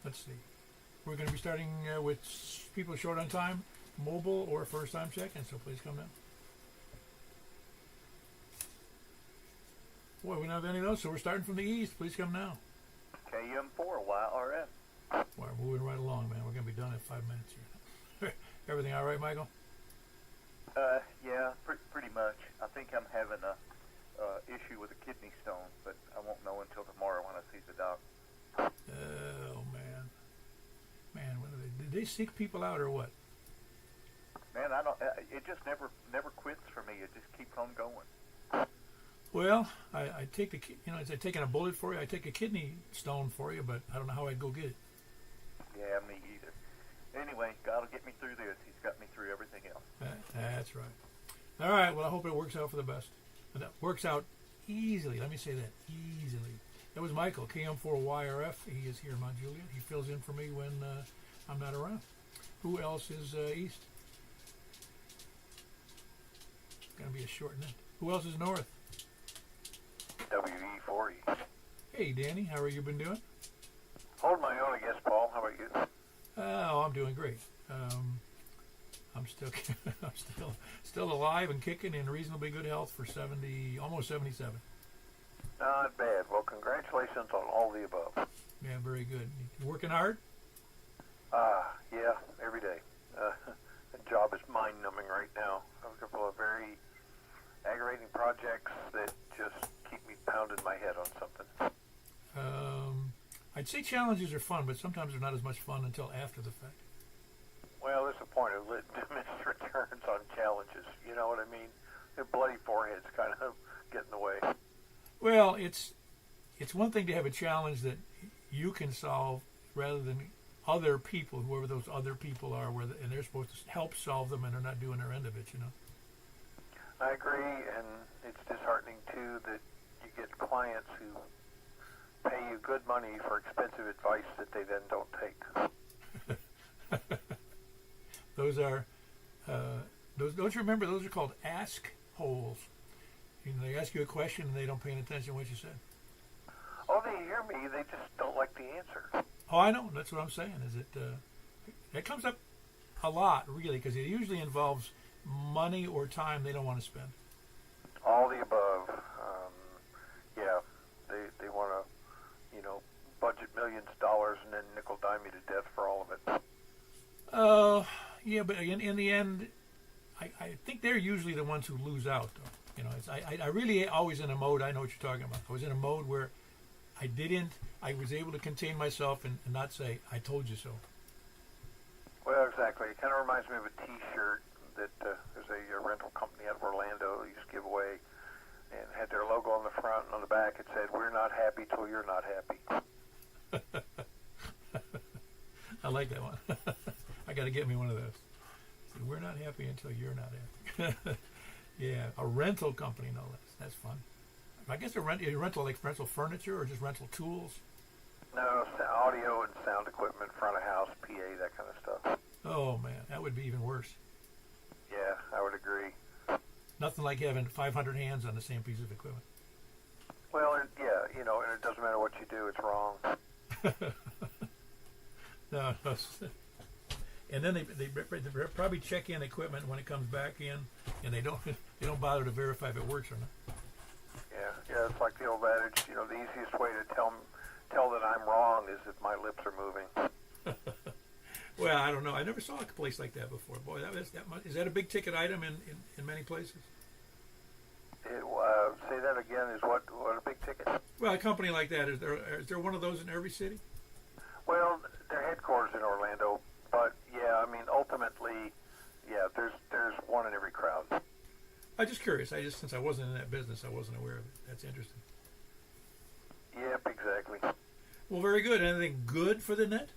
Let's see. We're going to be starting with people short on time, mobile or first-time check-in, so please come down. Boy, we don't have any of those, so we're starting from the east. Please come now. KM4 YRF. Well, we're moving right along, man. We're going to be done in 5 minutes here. Everything all right, Michael? Yeah, pretty much. I think I'm having a issue with a kidney stone, but I won't know until tomorrow when I see the doc. Oh, man. Man, what are they, did they seek people out or what? Man, I don't. It just never quits for me. It just keeps on going. Well, I take the, as I taking a bullet for you, I take a kidney stone for you, but I don't know how I'd go get it. Yeah, me either. Anyway, God will get me through this. He's got me through everything else. That's right. All right, well, I hope it works out for the best. And that works out easily. Let me say that, easily. That was Michael, KM4YRF. He is here in Mount Juliet. He fills in for me when I'm not around. Who else is east? Going to be a short net. Who else is north? WE40. Hey, Danny, how are you been doing? Hold my own, I guess, Paul. How about you? Oh, I'm doing great. I'm still still alive and kicking in reasonably good health for 70, almost 77. Not bad. Well, congratulations on all the above. Yeah, very good. You working hard? Yeah, every day. The job is mind-numbing right now. I've got a couple of very aggravating projects that just keep me pounding my head on something. I'd say challenges are fun, but sometimes they're not as much fun until after the fact. Well, there's a point of diminished returns on challenges. You know what I mean? Their bloody foreheads kind of get in the way. Well, it's one thing to have a challenge that you can solve rather than other people, whoever those other people are, and they're supposed to help solve them, and they're not doing their end of it, I agree, and it's disheartening, too, that you get clients who pay you good money for expensive advice that they then don't take. Those are, don't you remember, those are called ask holes. They ask you a question and they don't pay any attention to what you said. Oh, they hear me, they just don't like the answer. Oh, I know. That's what I'm saying. Is it comes up a lot, really, because it usually involves money or time they don't want to spend. All the above. Yeah, they want to, budget millions of dollars and then nickel dime you to death for all of it. Yeah, but again, in the end, I think they're usually the ones who lose out, though. I really always in a mode, I know what you're talking about. I was in a mode where I was able to contain myself and not say, I told you so. Well, exactly. It kind of reminds me of a T-shirt that there's a rental company out of Orlando used to give away, and had their logo on the front, and on the back it said, "We're not happy till you're not happy." I like that one. I got to get me one of those. So we're not happy until you're not happy. Yeah, a rental company, no less. That's fun. I guess a rental like rental furniture or just rental tools. No, audio and sound equipment, front of house, PA, that kind of stuff. Oh man, that would be even worse. Yeah, I would agree. Nothing like having 500 hands on the same piece of equipment. Well, and it doesn't matter what you do, it's wrong. No. And then they probably check in equipment when it comes back in, and they don't bother to verify if it works or not. Yeah, it's like the old adage. The easiest way to tell that I'm wrong is if my lips are moving. Well, I don't know. I never saw a place like that before. Boy, that much. Is that a big ticket item in many places? Say that again. Is what a big ticket? Well, a company like that, is there one of those in every city? Well, their headquarters in Orlando, but yeah, I mean, ultimately, yeah, there's one in every crowd. I'm just curious. Since I wasn't in that business, I wasn't aware of it. That's interesting. Yep, exactly. Well, very good. Anything good for the net?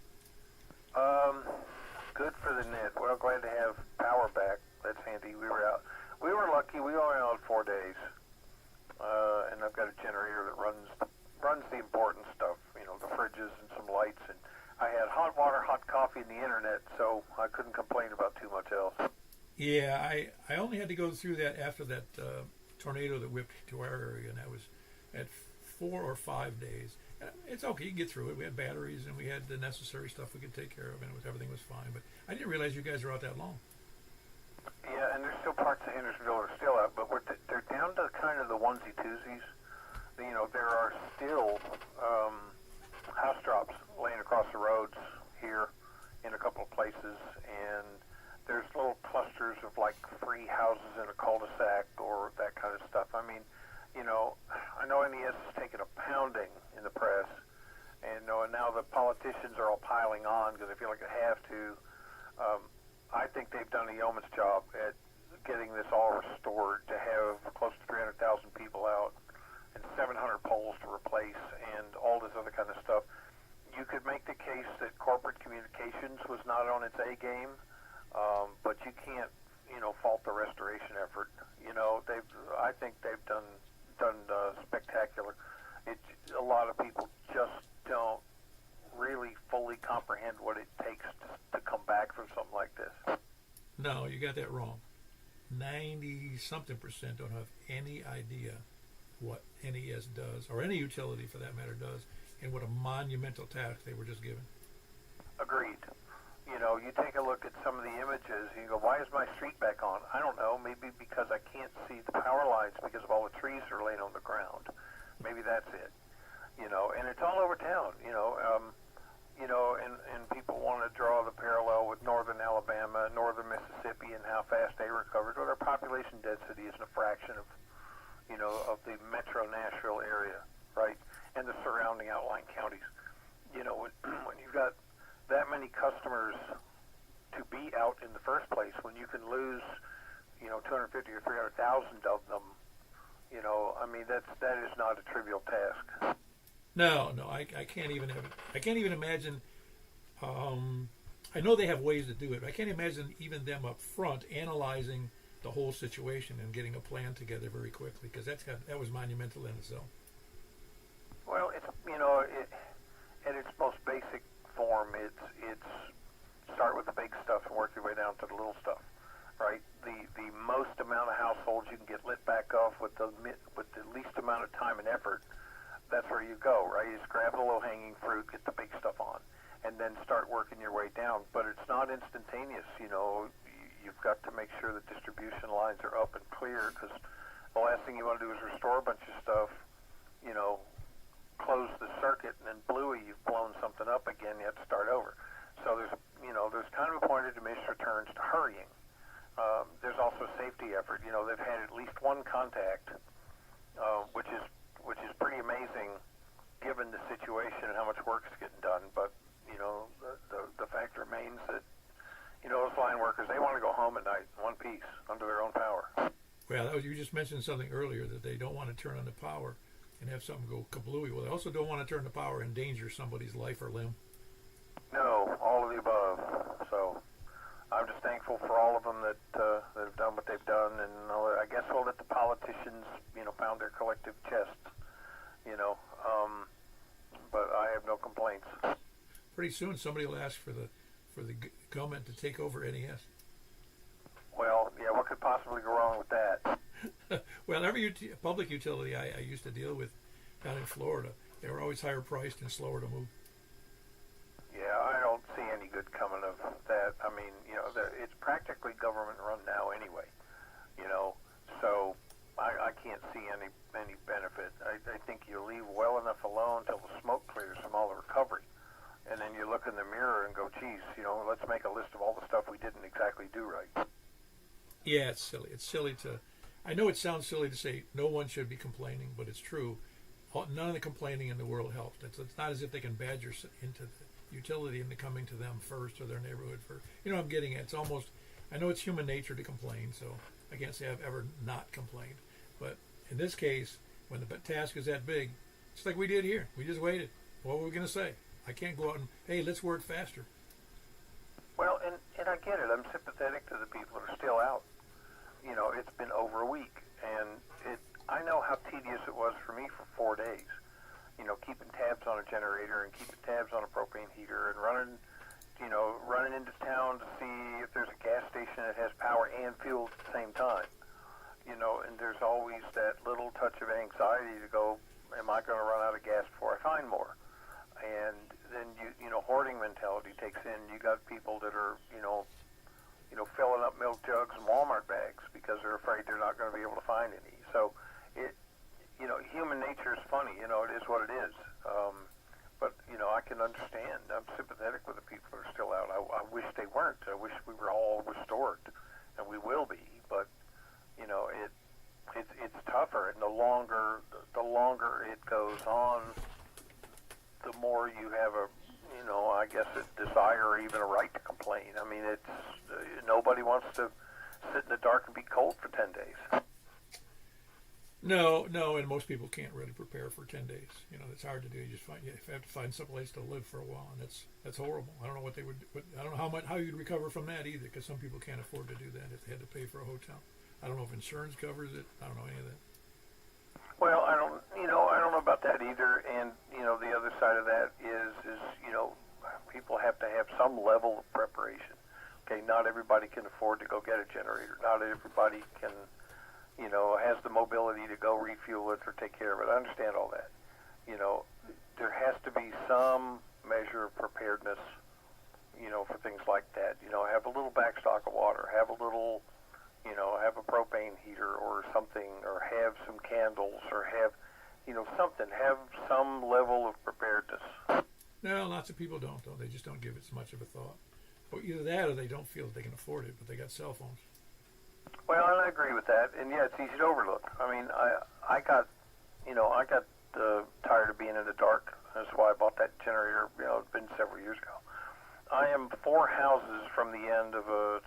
Good for the net. Well, glad to have power back. That's handy. We were lucky. We only out 4 days, and I've got a generator that runs the important stuff. The fridges and some lights, and I had hot water, hot coffee, and the internet, so I couldn't complain about too much else. Yeah, I only had to go through that after that tornado that whipped to our area, and that was at 4 or 5 days. It's okay. You can get through it. We had batteries and we had the necessary stuff we could take care of, and everything was fine. But I didn't realize you guys were out that long. Yeah, and there's still parts of Hendersonville that are still out, but they're down to kind of the onesie twosies. You know, there are still house drops laying across the roads here in a couple of places, and there's little clusters of like free houses in a cul-de-sac or that kind of stuff. I mean, you know, I know NES has taken a pounding in the press, and now the politicians are all piling on because they feel like they have to. I think they've done a yeoman's job at getting this all restored, to have close to 300,000 people out and 700 poles to replace and all this other kind of stuff. You could make the case that corporate communications was not on its A game, but you can't, fault the restoration effort. I think they've done spectacular. A lot of people just don't really fully comprehend what it takes to come back from something like this. No, you got that wrong. 90-something% don't have any idea what NES does, or any utility for that matter does, and what a monumental task they were just given. Agreed. You take a look at some of the images, and you go, why is my street back on? I don't know. Maybe because I can't see the power lines because of all the trees that are laying on the ground. Maybe that's it. And it's all over town, and people want to draw the parallel with northern Alabama, northern Mississippi, and how fast they recovered. Well, their population density isn't a fraction of the metro Nashville area, right? And the surrounding outlying counties. When you've got that many customers to be out in the first place, when you can lose, 250 or 300,000 of them, that is not a trivial task. No, I can't even have it. I can't even imagine. I know they have ways to do it, but I can't imagine even them up front analyzing the whole situation and getting a plan together very quickly, because that was monumental in itself. Well, it's at its most basic form, it's start with the big stuff and work your way down to the little stuff, right? The most amount of households you can get lit back off with the least amount of time and effort. That's where you go, right? You just grab the low-hanging fruit, get the big stuff on, and then start working your way down. But it's not instantaneous. You've got to make sure the distribution lines are up and clear, because the last thing you want to do is restore a bunch of stuff, close the circuit, and then bluey, you've blown something up again. You have to start over. So there's kind of a point of diminished returns to hurrying. There's also a safety effort. They've had at least one contact, which is pretty amazing given the situation and how much work is getting done. But the fact remains that those line workers, they want to go home at night in one piece under their own power. Well, you just mentioned something earlier, that they don't want to turn on the power and have something go kablooey. Well, they also don't want to turn the power and endanger somebody's life or limb. No, all of the above. So I'm just thankful for all of them that have done what they've done, and I guess we'll let the politicians, pound their collective chests, but I have no complaints. Pretty soon, somebody will ask for the government to take over NES. Well, yeah, what could possibly go wrong with that? Well, every public utility I used to deal with down in Florida, they were always higher priced and slower to move. Yeah, I don't see any good coming of that. I mean, it's practically government run now anyway, so I can't see any benefit. I think you leave well enough alone till the smoke clears from all the recovery. And then you look in the mirror and go, geez, let's make a list of all the stuff we didn't exactly do right. Yeah, it's silly. It's silly to... I know it sounds silly to say no one should be complaining, but it's true. None of the complaining in the world helps. It's not as if they can badger into the utility into coming to them first or their neighborhood first. I'm getting at. It's almost... I know it's human nature to complain, so I can't say I've ever not complained. But in this case, when the task is that big, it's like we did here. We just waited. What were we going to say? I can't go out and, hey, let's work faster. Well, and I get it. I'm sympathetic to the people that are still out. It's been over a week, and I know how tedious it was for me for 4 days. Keeping tabs on a generator and keeping tabs on a propane heater and running into town to see if there's a gas station that has power and fuel at the same time. And there's always that little touch of anxiety to go, am I going to run out of gas before I find more? And then hoarding mentality takes in. You got people that are filling up milk jugs and Walmart bags because they're afraid they're not going to be able to find any. So human nature is funny. It is what it is. But I can understand. I'm sympathetic with the people that are still out. I wish they weren't. I wish we were all restored, and we will be. But it's tougher, and the longer it goes on, the more you have I guess a desire or even a right to complain. I mean, it's nobody wants to sit in the dark and be cold for 10 days. No, and most people can't really prepare for 10 days. It's hard to do. You have to find some place to live for a while, and that's horrible. I don't know what they would. I don't know how you'd recover from that either, because some people can't afford to do that if they had to pay for a hotel. I don't know if insurance covers it. I don't know any of that. Well, I don't know about that either. And the other side of that is people have to have some level of preparation. Okay, not everybody can afford to go get a generator. Not everybody can, has the mobility to go refuel it or take care of it. I understand all that. There has to be some measure of preparedness, for things like that. Have a little backstock of water. Have a little, have a propane heater or something, or have some candles, or have, something. Have some level of preparedness. No, lots of people don't, though. They just don't give it as much of a thought. Or either that, or they don't feel that they can afford it, but they got cell phones. Well, and I agree with that, and yeah, it's easy to overlook. I mean, I got tired of being in the dark. That's why I bought that generator. It's been several years ago. I am 4 houses from the end of a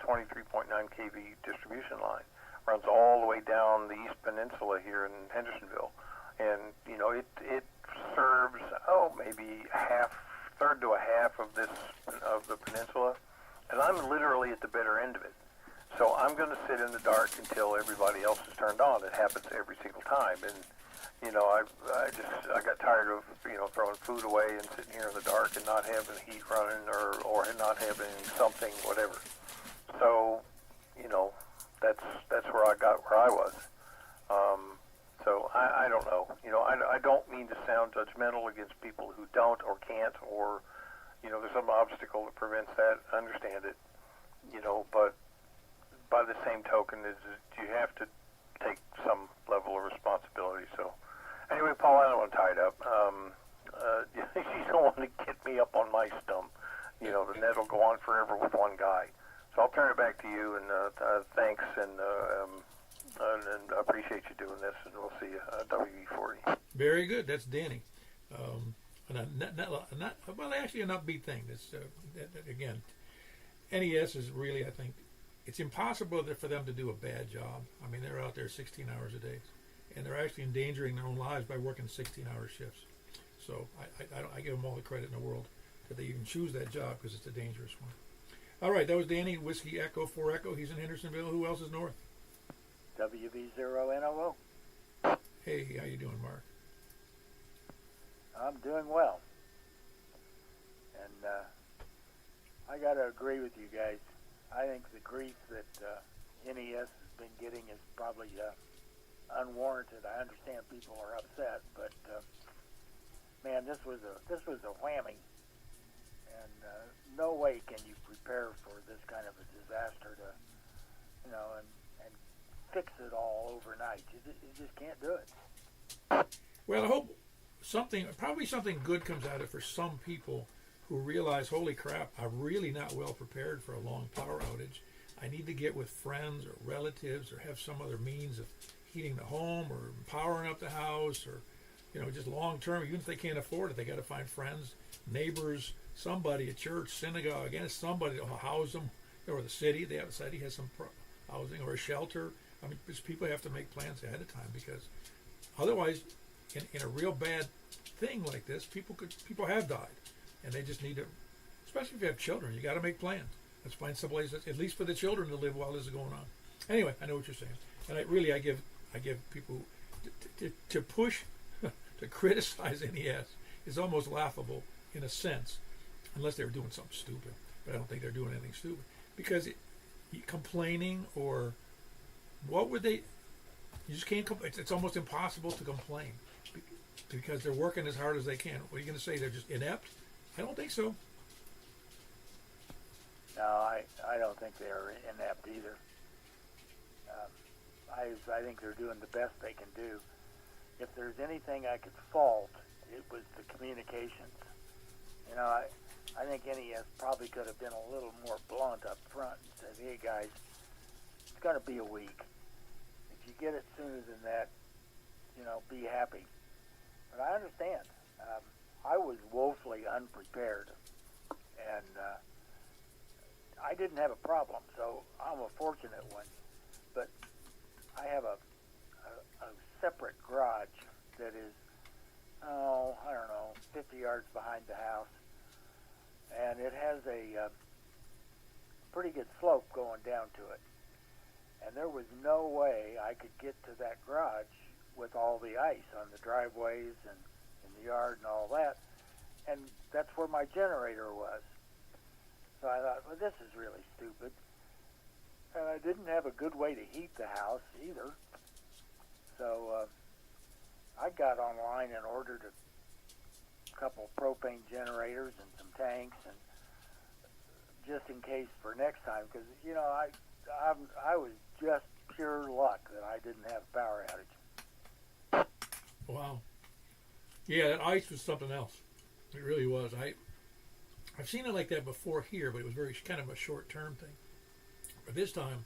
23.9 kV distribution line. Runs all the way down the East Peninsula here in Hendersonville, and it serves maybe third to a half of the peninsula, and I'm literally at the bitter end of it. So I'm going to sit in the dark until everybody else is turned on. It happens every single time, and I got tired of throwing food away and sitting here in the dark and not having the heat running or not having something, whatever. So that's where I got where I was. So I don't know. I don't mean to sound judgmental against people who don't or can't, or there's some obstacle that prevents that. I understand it. But by the same token, is you have to take some level of responsibility. So anyway, Paul, I don't want to tie it up. You don't want to get me up on my stump. The net will go on forever with one guy. So I'll turn it back to you, and thanks, and I appreciate you doing this, and we'll see you WE40. Very good. That's Danny. And actually an upbeat thing. This again, NES is really, I think, it's impossible for them to do a bad job. I mean, they're out there 16 hours a day, and they're actually endangering their own lives by working 16-hour shifts. So I give them all the credit in the world that they even choose that job, because it's a dangerous one. All right, that was Danny, Whiskey Echo 4 Echo. He's in Hendersonville. Who else is north? WB0NOO. Hey, how you doing, Mark? I'm doing well. And I got to agree with you guys. I think the grief that NES has been getting is probably unwarranted. I understand people are upset, but man, this was a whammy. And no way can you prepare for this kind of a disaster to, and fix it all overnight. You just can't do it. Well, I hope probably something good comes out of it for some people who realize, holy crap, I'm really not well prepared for a long power outage. I need to get with friends or relatives, or have some other means of heating the home or powering up the house, or just long term. Even if they can't afford it, they got to find friends, neighbors, somebody at church, synagogue, and somebody to house them, or the city. The city has some housing, or a shelter. I mean, just people have to make plans ahead of time, because otherwise, in a real bad thing like this, people have died, and they just need to. Especially if you have children, you got to make plans. Let's find some place, at least for the children, to live while this is going on. Anyway, I know what you're saying, and I give people to push to criticize NES is almost laughable in a sense, unless they were doing something stupid. But I don't think they're doing anything stupid, because complaining, or what would they? You just can't. It's almost impossible to complain. because they're working as hard as they can. What are you going to say? They're just inept? I don't think so. No, I don't think they're inept either. I think they're doing the best they can do. If there's anything I could fault, it was the communications. You know, I think NES probably could have been a little more blunt up front and said, hey guys, it's going to be a week. If you get it sooner than that, you know, be happy. But I understand. I was woefully unprepared, and I didn't have a problem, so I'm a fortunate one. But I have a separate garage that is, I don't know, 50 yards behind the house, and it has a pretty good slope going down to it. And there was no way I could get to that garage with all the ice on the driveways and in the yard and all that. And that's where my generator was. So I thought, well, this is really stupid. And I didn't have a good way to heat the house either. So I got online and ordered a couple propane generators and some tanks, and just in case for next time, because you know I was just pure luck that I didn't have a power outage. Wow. Yeah, that ice was something else. It really was. I've seen it like that before here, but it was very kind of a short-term thing. But this time,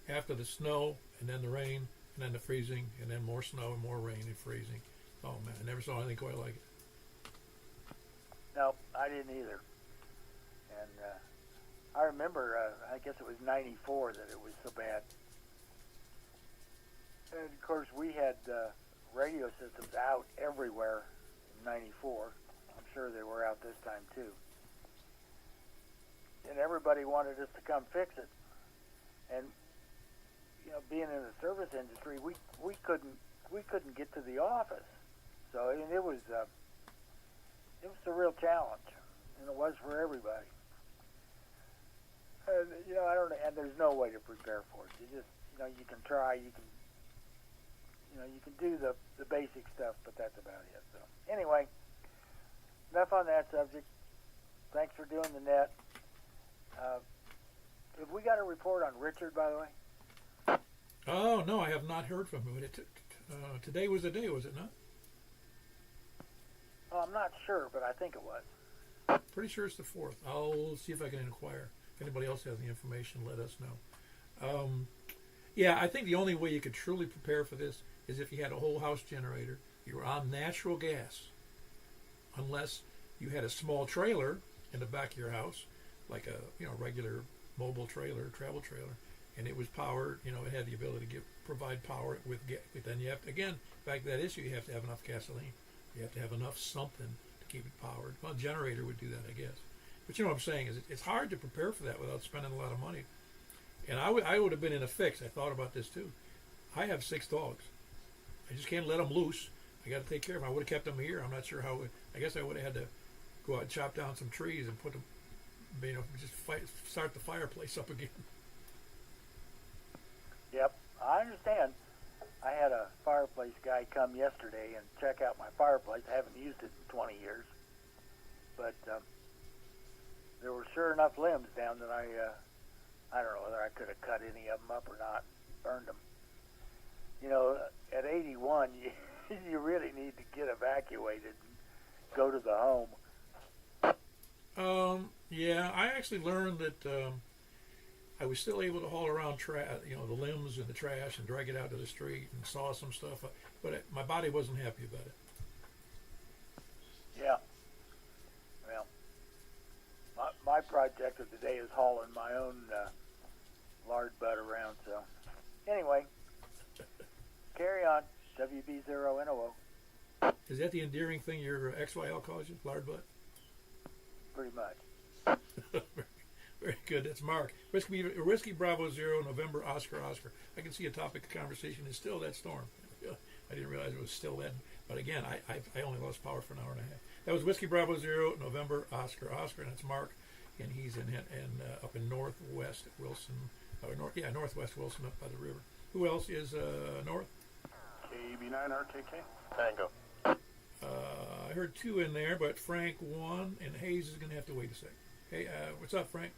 after the snow and then the rain and then the freezing and then more snow and more rain and freezing. Oh man, I never saw anything quite like it. No, I didn't either. And I remember, I guess it was 94 that it was so bad. And of course, we had radio systems out everywhere in 94. I'm sure they were out this time too. And everybody wanted us to come fix it. And you know, being in the service industry, we couldn't get to the office. So I mean, it was a real challenge, and it was for everybody. And you know, I don't. And there's no way to prepare for it. You just, you know, you can try. You can do the basic stuff, but that's about it. So anyway, enough on that subject. Thanks for doing the net. Have we got a report on Richard, by the way? Oh no, I have not heard from him. Today was the day, was it not? Oh, I'm not sure, but I think it was. Pretty sure it's the 4th. I'll see if I can inquire. If anybody else has the information, let us know. Yeah, I think the only way you could truly prepare for this is if you had a whole house generator. You were on natural gas, unless you had a small trailer in the back of your house, like a regular mobile trailer, travel trailer, and it was powered. You know, it had the ability to provide power with gas. But then you have to, again, back to that issue, you have to have enough gasoline. You have to have enough something to keep it powered. Well, a generator would do that, I guess. But you know what I'm saying is it's hard to prepare for that without spending a lot of money. And I would have been in a fix. I thought about this too. I have 6 dogs. I just can't let them loose. I got to take care of them. I would have kept them here. I'm not sure how. I guess I would have had to go out and chop down some trees and put them, start the fireplace up again. Yep, I understand. I had a fireplace guy come yesterday and check out my fireplace. I haven't used it in 20 years. But there were sure enough limbs down that I don't know whether I could have cut any of them up or not, burned them. You know, at 81, you really need to get evacuated and go to the home. Yeah, I actually learned that I was still able to haul around the limbs and the trash and drag it out to the street and saw some stuff, but my body wasn't happy about it. Yeah. Well, my project of the day is hauling my own lard butt around. So, anyway, carry on. WB0NOO. Is that the endearing thing your XYL calls you, lard butt? Pretty much. Very good. That's Mark. Whiskey Bravo 0, November, Oscar. I can see a topic of conversation is still that storm. I didn't realize it was still that. But again, I only lost power for an hour and a half. That was Whiskey Bravo 0, November, Oscar, and it's Mark, and he's up in northwest Wilson, northwest Wilson up by the river. Who else is north? KB9RKK. Tango. I heard 2 in there, but Frank 1, and Hayes is going to have to wait a sec. Hey, what's up, Frank?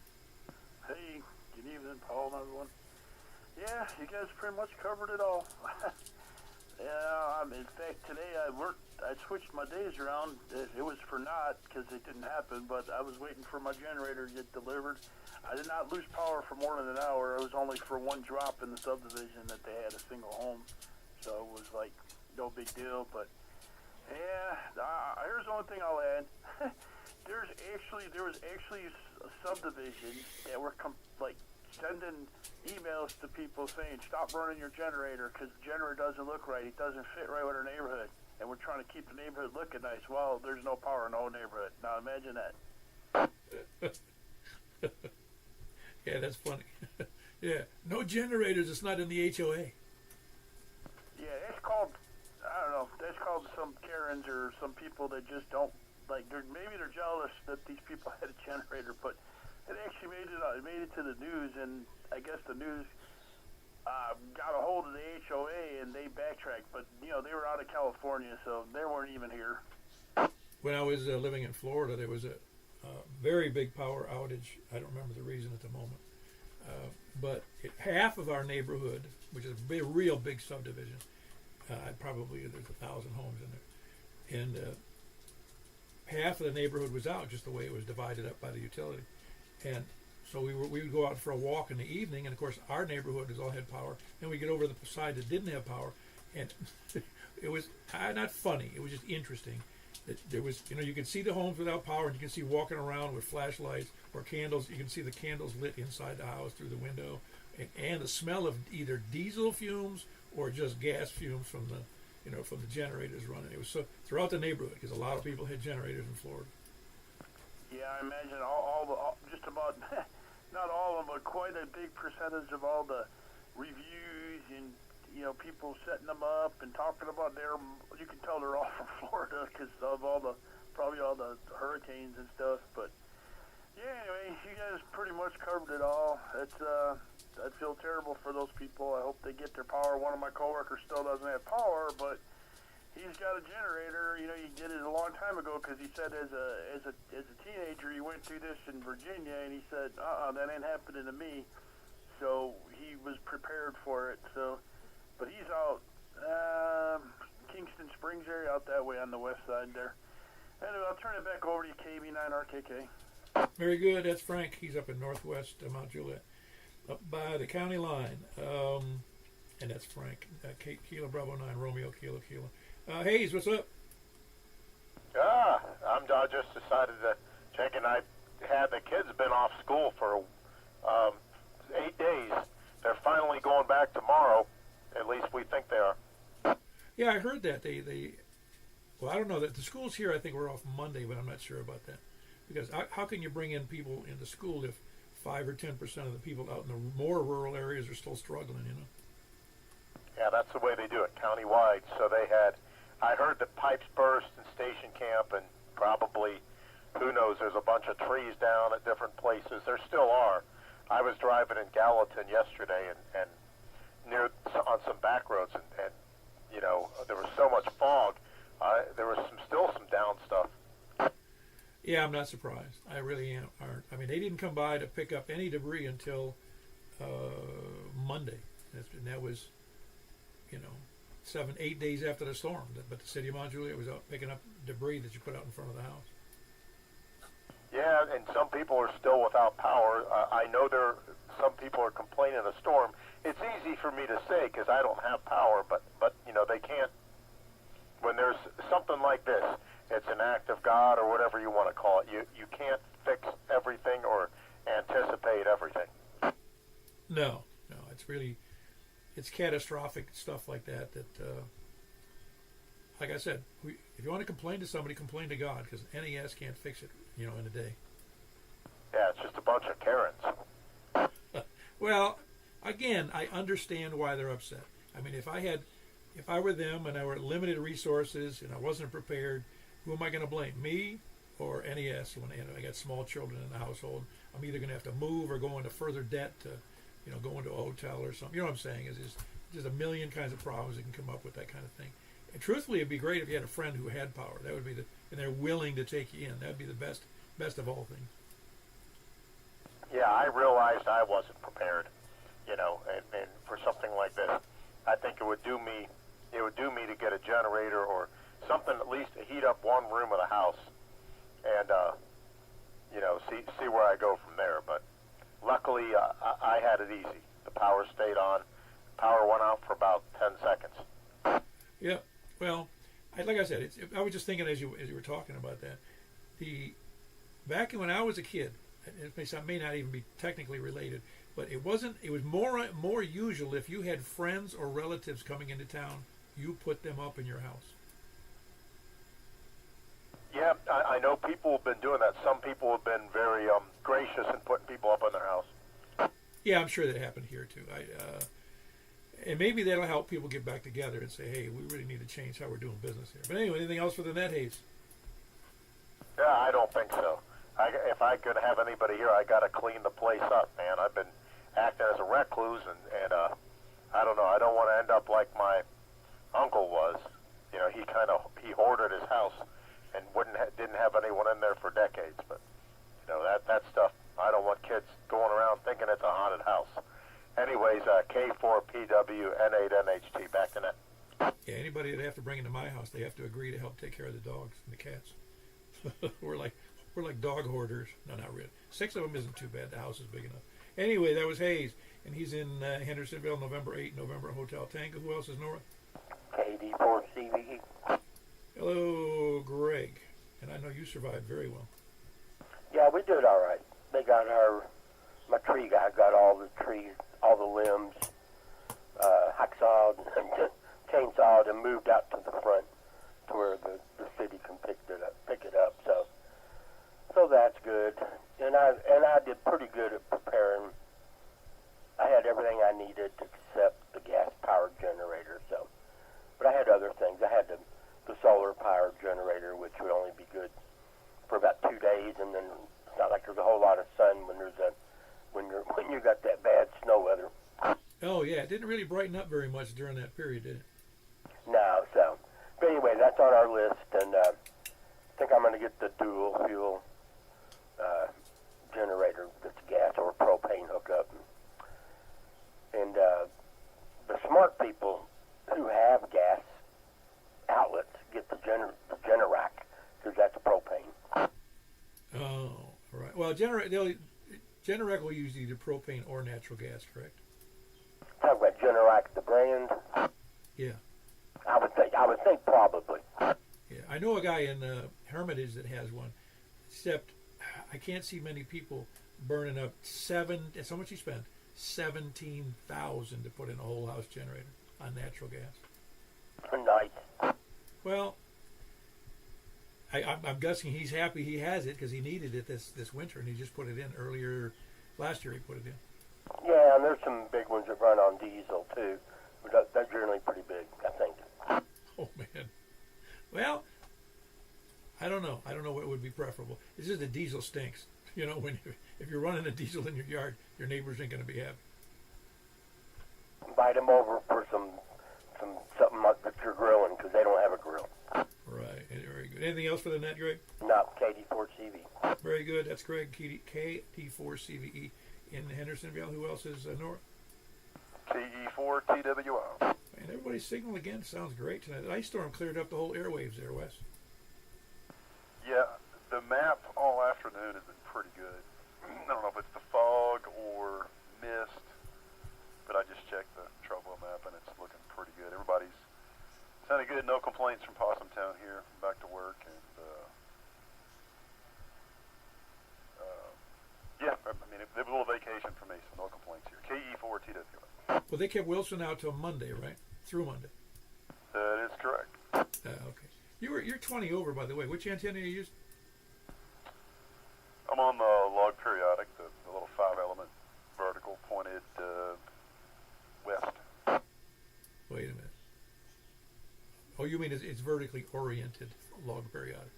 Hey, good evening, Paul and everyone. Yeah, you guys pretty much covered it all. Yeah, in fact, today I switched my days around. It was for naught because it didn't happen, but I was waiting for my generator to get delivered. I did not lose power for more than an hour. It was only for one drop in the subdivision that they had a single home, so it was like no big deal. But yeah, here's the only thing I'll add. there was actually a subdivision that were sending emails to people saying stop running your generator because the generator doesn't look right. It doesn't fit right with our neighborhood, and we're trying to keep the neighborhood looking nice. Well, there's no power in the whole neighborhood. Now imagine that. Yeah, that's funny. Yeah, no generators. It's not in the HOA. Yeah, it's called, I don't know, that's called some Karens or some people that just don't, maybe they're jealous that these people had a generator, but it actually made it to the news, and I guess the news got a hold of the HOA, and they backtracked, but, they were out of California, so they weren't even here. When I was living in Florida, there was a very big power outage. I don't remember the reason at the moment. But half of our neighborhood, which is a real big subdivision, probably there's 1,000 homes in there, and half of the neighborhood was out just the way it was divided up by the utility. And so we would go out for a walk in the evening, and of course our neighborhood has all had power. Then we get over to the side that didn't have power, and it was not funny. It was just interesting. There was, you can see the homes without power, and you can see walking around with flashlights or candles. You can see the candles lit inside the house through the window, and the smell of either diesel fumes or just gas fumes from the generators running. It was so throughout the neighborhood because a lot of people had generators in Florida. Yeah, I imagine all just about not all of them, but quite a big percentage of all the reviews and people setting them up and talking about you can tell they're all from Florida because of probably all the hurricanes and stuff. But yeah, anyway, you guys pretty much covered it all. I feel terrible for those people. I hope they get their power. One of my coworkers still doesn't have power, but he's got a generator. He did it a long time ago because he said as a teenager he went through this in Virginia, and he said, that ain't happening to me. So he was prepared for it. So. But he's out Kingston Springs area, out that way on the west side there. Anyway, I'll turn it back over to you, KB9RKK. Very good. That's Frank. He's up in northwest Mount Juliet, up by the county line. And that's Frank. Kilo Bravo 9, Romeo Kilo. Hayes, what's up? I just decided to check, and I had the kids been off school for 8 days. They're finally going back tomorrow. At least we think they are. Yeah, I heard that. Well, I don't know. That the schools here, I think, were off Monday, but I'm not sure about that. Because how can you bring in people into school if 5 or 10% of the people out in the more rural areas are still struggling, Yeah, that's the way they do it, countywide. So I heard that pipes burst in Station Camp, and probably, who knows, there's a bunch of trees down at different places. There still are. I was driving in Gallatin yesterday, and near on some back roads, and there was so much fog. There was still some down stuff. Yeah, I'm not surprised. I really aren't. I mean, they didn't come by to pick up any debris until Monday, and that was 7-8 days after the storm. But the city of Mount Juliet was out picking up debris that you put out in front of the house. Yeah, and some people are still without power. I know some people are complaining of the storm. It's easy for me to say because I don't have power, but they can't. When there's something like this, it's an act of God or whatever you want to call it. You can't fix everything or anticipate everything. No, it's catastrophic stuff like that. Like I said, if you want to complain to somebody, complain to God because NES can't fix it, in a day. Yeah, it's just a bunch of Karens. Well, again, I understand why they're upset. I mean, if I were them and I were limited resources and I wasn't prepared, who am I going to blame? Me or NES? When I got small children in the household, I'm either going to have to move or go into further debt to, go into a hotel or something. You know what I'm saying? Is just a million kinds of problems that can come up with that kind of thing. truthfully, it'd be great if you had a friend who had power. That would be and they're willing to take you in. That'd be the best of all things. Yeah, I realized I wasn't prepared, and for something like this. I think it would do me to get a generator or something at least to heat up one room of the house, and see where I go from there. But luckily, I had it easy. The power stayed on. Power went out for about 10 seconds. Yeah. Well, like I said, I was just thinking as you were talking about that. Back when I was a kid, it may not even be technically related, but it was more usual if you had friends or relatives coming into town, you put them up in your house. Yeah, I know people have been doing that. Some people have been very gracious in putting people up in their house. Yeah, I'm sure that happened here too. And maybe that'll help people get back together and say, hey, we really need to change how we're doing business here. But anyway, anything else for the net, Hayes? Yeah, I don't think so. If I could have anybody here, I got to clean the place up, man. I've been acting as a recluse, and I don't know. I don't want to end up like my uncle was. He hoarded his house and didn't have anyone in there for decades. But that stuff. I don't want kids going around thinking it's a haunted house. Anyways, K4PW N8NHT, back to net. Yeah, anybody that have to bring into my house, they have to agree to help take care of the dogs and the cats. we're like dog hoarders. No, not really. 6 of them isn't too bad. The house is big enough. Anyway, that was Hayes, and he's in Hendersonville, November 8, November Hotel Tango. Who else is Nora? KD4CVE. Hello, Greg. And I know you survived very well. Yeah, we did all right. They got my tree guy got all the trees, all the limbs, hacksawed and chainsawed and moved out to the front to where the city can pick it up. So that's good. And I did pretty good at preparing. I had everything I needed except the gas-powered generator. But I had other things. I had the solar-powered generator, which would only be good for about 2 days, and then it's not like there's a whole lot of sun when you got that bad snow weather. Oh yeah, it didn't really brighten up very much during that period, did it? No. But anyway, that's on our list, and I think I'm going to get the dual fuel generator that's gas or propane hookup. And the smart people who have gas outlets get the Generac, because that's a propane. Oh, right. Well, Generac will use either propane or natural gas, correct? Talk about Generac, the brand. Yeah. I would think probably. Yeah, I know a guy in Hermitage that has one, except I can't see many people burning up that's how much he spent, $17,000 to put in a whole house generator on natural gas. Nice. Well, I'm guessing he's happy he has it because he needed it this winter, and he just put it in last year he put it in. Yeah, and there's some big ones that run on diesel too, but they're generally pretty big, I think. Oh man. Well, I don't know. I don't know what would be preferable. It's just the diesel stinks. If you're running a diesel in your yard, your neighbors ain't going to be happy. Invite them over for something that you're grilling, because they don't have a grill. Right. Very good. Anything else for the net, Greg? No, KD4CV. Very good. That's Greg, KD4CVE in Hendersonville. Who else is Nora? TE4TWO. Man, everybody's signal again sounds great tonight. The ice storm cleared up the whole airwaves there, Wes. Yeah, the map all afternoon has been pretty good. I don't know if it's the fog or mist, but I just checked the Trovo map and it's looking pretty good. Everybody's sounding good. No complaints from Possum Town here. Back to work, and yeah, I mean, it was a little vacation for me, so no complaints here. KE4TWO. Well, they kept Wilson out till Monday, right? Through Monday. That is correct. Okay. You're 20 over, by the way. Which antenna you use? I'm on the log periodic, the little 5-element vertical pointed west. Wait a minute. Oh, you mean it's vertically oriented log periodic?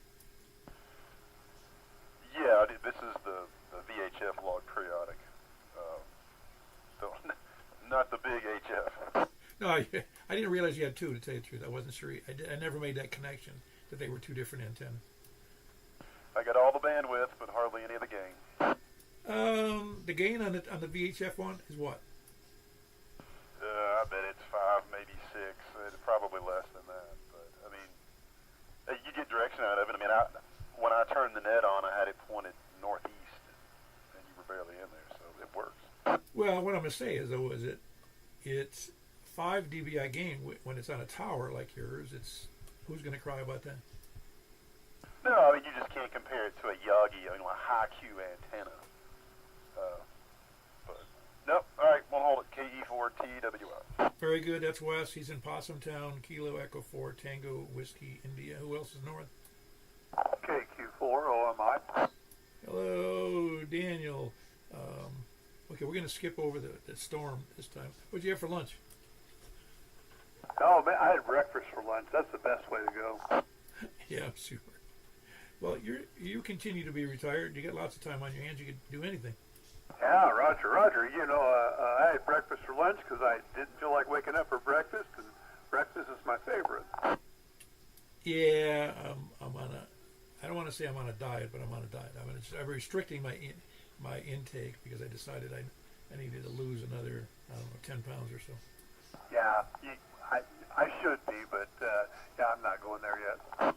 Yeah, this is the VHF log periodic. So not the big HF. No, Well, I didn't realize you had two. To tell you the truth, I wasn't sure. I never made that connection that they were two different antennas. I got all the bandwidth, but hardly any of the gain. The gain on the VHF one is what? I bet it's 5, maybe 6. Probably less than that. But I mean, you get direction out of it. I mean, when I turned the net on, I had it pointed northeast, and you were barely in there, so it works. Well, what I'm going to say is though, it's 5 dBi gain when it's on a tower like yours. It's who's going to cry about that? No, I mean, you just can't compare it to a Yagi, a high Q antenna. But nope. All right, we'll hold it. KE4TWI. Very good. That's Wes. He's in Possum Town. Kilo Echo 4 Tango Whiskey India. Who else is north? KQ4 OMI. Hello, Daniel. Okay, we're going to skip over the storm this time. What'd you have for lunch? Oh man, I had breakfast for lunch. That's the best way to go. Yeah, super. Well, you continue to be retired. You got lots of time on your hands. You could do anything. Yeah, Roger. You know, I had breakfast for lunch because I didn't feel like waking up for breakfast, and breakfast is my favorite. Yeah, I'm on a. I don't want to say I'm on a diet, but I'm on a diet. I'm restricting my intake because I decided I needed to lose another 10 pounds or so. Yeah, I should be, but yeah, I'm not going there yet.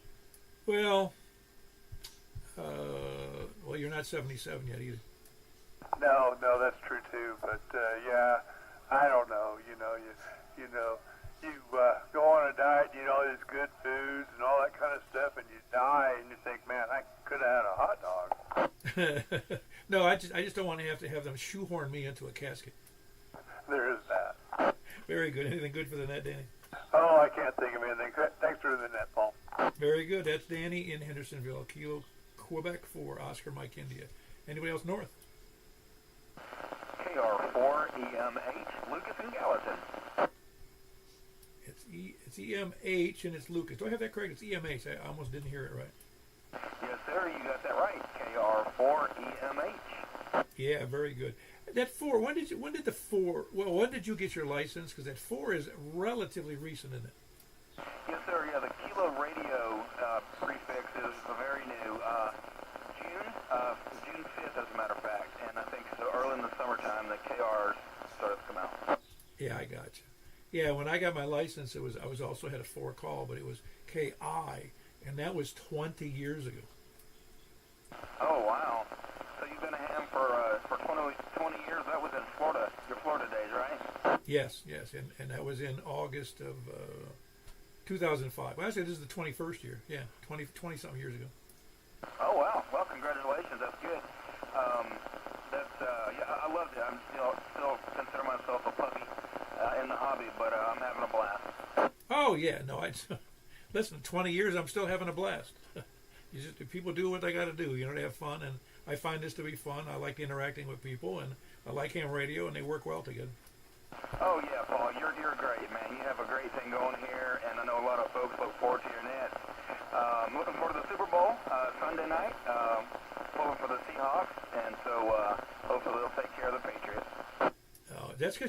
Well, you're not 77 yet either. No, that's true too. But yeah, I don't know. You go on a diet, you eat all these good foods and all that kind of stuff, and you die, and you think, man, I could have had a hot dog. No, I just don't want to have them shoehorn me into a casket. There is that. Very good. Anything good for the net, Danny? Oh, I can't think of anything. Thanks for the net, Paul. Very good. That's Danny in Hendersonville, Kilo Quebec 4 Oscar Mike India. Anybody else north? KR4 EMH Lucas and Gallatin. It's EMH and it's Lucas. Do I have that correct? It's EMH. I almost didn't hear it right. Yes, sir. You got that right. KR4 EMH. Yeah, very good. That 4. When did the 4? Well, when did you get your license? Because that 4 is relatively recent, isn't it? Yes, sir. Yeah, the Kilo Radio prefix is very new. June 5th, as a matter of fact. And I think so early in the summertime, the KRs started to come out. Yeah, I got you. Yeah, when I got my license, I was also had a 4 call, but it was KI, and that was 20 years ago. Oh, wow. So you've been a ham for 20 years. That was in Florida, your Florida days, right? Yes, and that was in August of 2005. Well, actually, this is the 21st year. Yeah, 20-something years ago. Oh, wow. Well, congratulations. That's good. Yeah, I loved it. I'm still consider myself a puppy in the hobby, but I'm having a blast. Oh, yeah. No, listen, 20 years, I'm still having a blast. People do what they got to do. They have fun, and I find this to be fun. I like interacting with people, and I like ham radio, and they work well together. Oh, yeah, Paul. You're great, man. You have a great thing going here, and I know a lot of folks look forward to your net. Looking forward to the Super Bowl Sunday night. Pulling for the Seahawks, and so hopefully they'll take care of the Patriots.